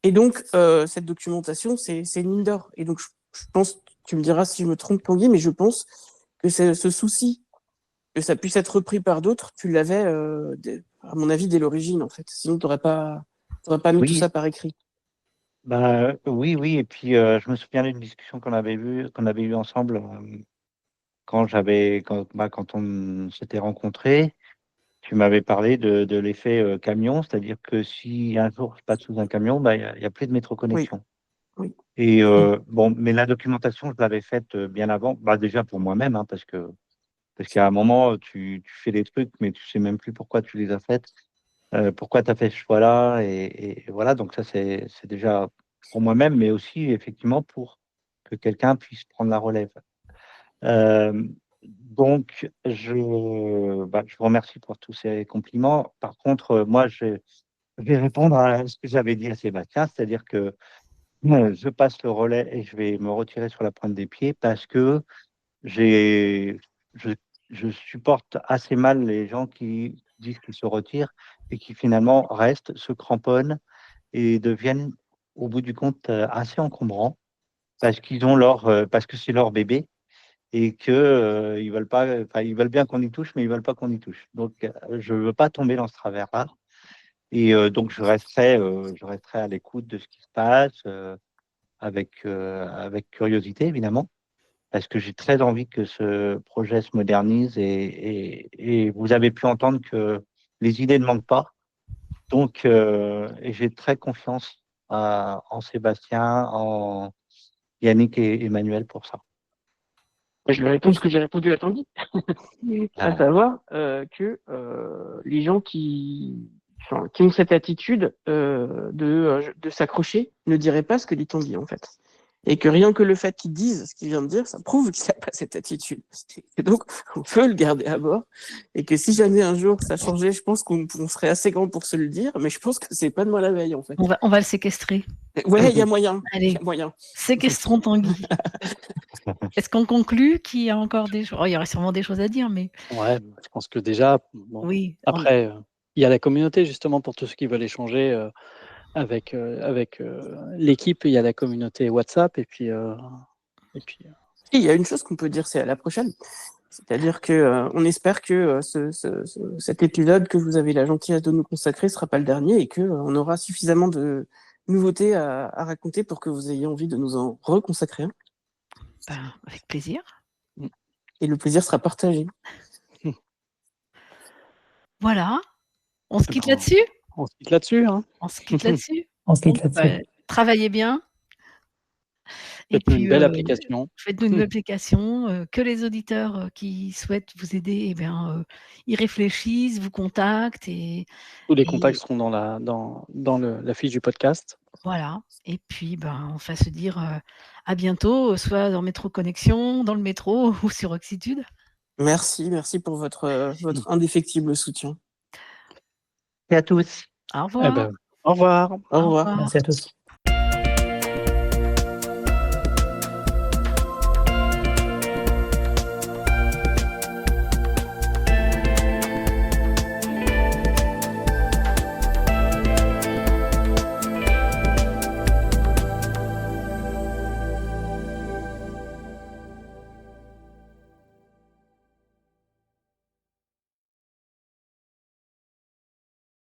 Et donc, cette documentation, c'est une mine d'or. Et donc, je pense, tu me diras si je me trompe, Tanguy, mais je pense que ce souci que ça puisse être repris par d'autres, tu l'avais, à mon avis, dès l'origine, en fait. Sinon, tu n'aurais pas mis tout ça par écrit. Oui. Et puis, je me souviens d'une discussion qu'on avait eue ensemble quand on s'était rencontrés. Tu m'avais parlé de l'effet camion, c'est-à-dire que si un jour je passe sous un camion, il y a plus de métro connexion. Oui. Et mais la documentation, je l'avais faite bien avant, déjà pour moi-même, hein, parce qu'à un moment, tu fais des trucs, mais tu sais même plus pourquoi tu les as faites. pourquoi tu as fait ce choix-là et voilà, donc ça, c'est déjà pour moi-même, mais aussi effectivement pour que quelqu'un puisse prendre la relève. Donc, je vous remercie pour tous ces compliments. Par contre, moi, je vais répondre à ce que j'avais dit à Sébastien, c'est-à-dire que je passe le relais et je vais me retirer sur la pointe des pieds parce que j'ai, je, je supporte assez mal les gens qui disent qu'ils se retirent et qui finalement restent, se cramponnent et deviennent, au bout du compte, assez encombrants parce que c'est leur bébé et que ils veulent pas, enfin, ils veulent bien qu'on y touche, mais ils veulent pas qu'on y touche. Donc, je veux pas tomber dans ce travers-là. Et donc, je resterai à l'écoute de ce qui se passe, avec curiosité, évidemment, parce que j'ai très envie que ce projet se modernise et vous avez pu entendre que les idées ne manquent pas. Donc, et j'ai très confiance en Sébastien, en Yannick et Emmanuel pour ça. Je lui réponds ce que j'ai répondu à Tanguy, à Ah. savoir que les gens qui ont cette attitude de s'accrocher ne diraient pas ce que dit Tanguy, en fait. Et que rien que le fait qu'ils disent ce qu'il vient de dire, ça prouve qu'il n'a pas cette attitude. Et donc, on peut le garder à bord. Et que si jamais un jour ça changeait, je pense qu'on serait assez grand pour se le dire, mais je pense que c'est pas de moi la veille, en fait. On va le séquestrer. Ouais, il y a moyen. Allez. Il y a moyen. Séquestrons Tanguy. Est-ce qu'on conclut qu'il y a encore des choses? Il y aurait sûrement des choses à dire, mais Ouais, je pense que déjà, bon, oui. après, il y a la communauté justement pour tous ceux qui veulent échanger avec l'équipe. Il y a la communauté WhatsApp et puis. Et il y a une chose qu'on peut dire, c'est à la prochaine. C'est-à-dire que on espère que cet épisode que vous avez la gentillesse de nous consacrer sera pas le dernier et que on aura suffisamment de nouveautés à raconter pour que vous ayez envie de nous en reconsacrer un. Ben, avec plaisir. Et le plaisir sera partagé. Voilà. On se quitte là-dessus? On se quitte là-dessus. Hein. On se quitte là-dessus? On se quitte là-dessus. Travaillez bien. Et Faites-nous puis, une belle application. faites-nous une application, que les auditeurs qui souhaitent vous aider, eh bien, y réfléchissent, vous contactent Tous les contacts seront dans la fiche du podcast. Voilà. Et puis, ben, on va se dire à bientôt, soit dans Métro Connexion, dans le métro ou sur Oxitude. Merci pour votre indéfectible soutien. Et à tous. Au revoir. Au revoir. Au revoir. Merci à tous.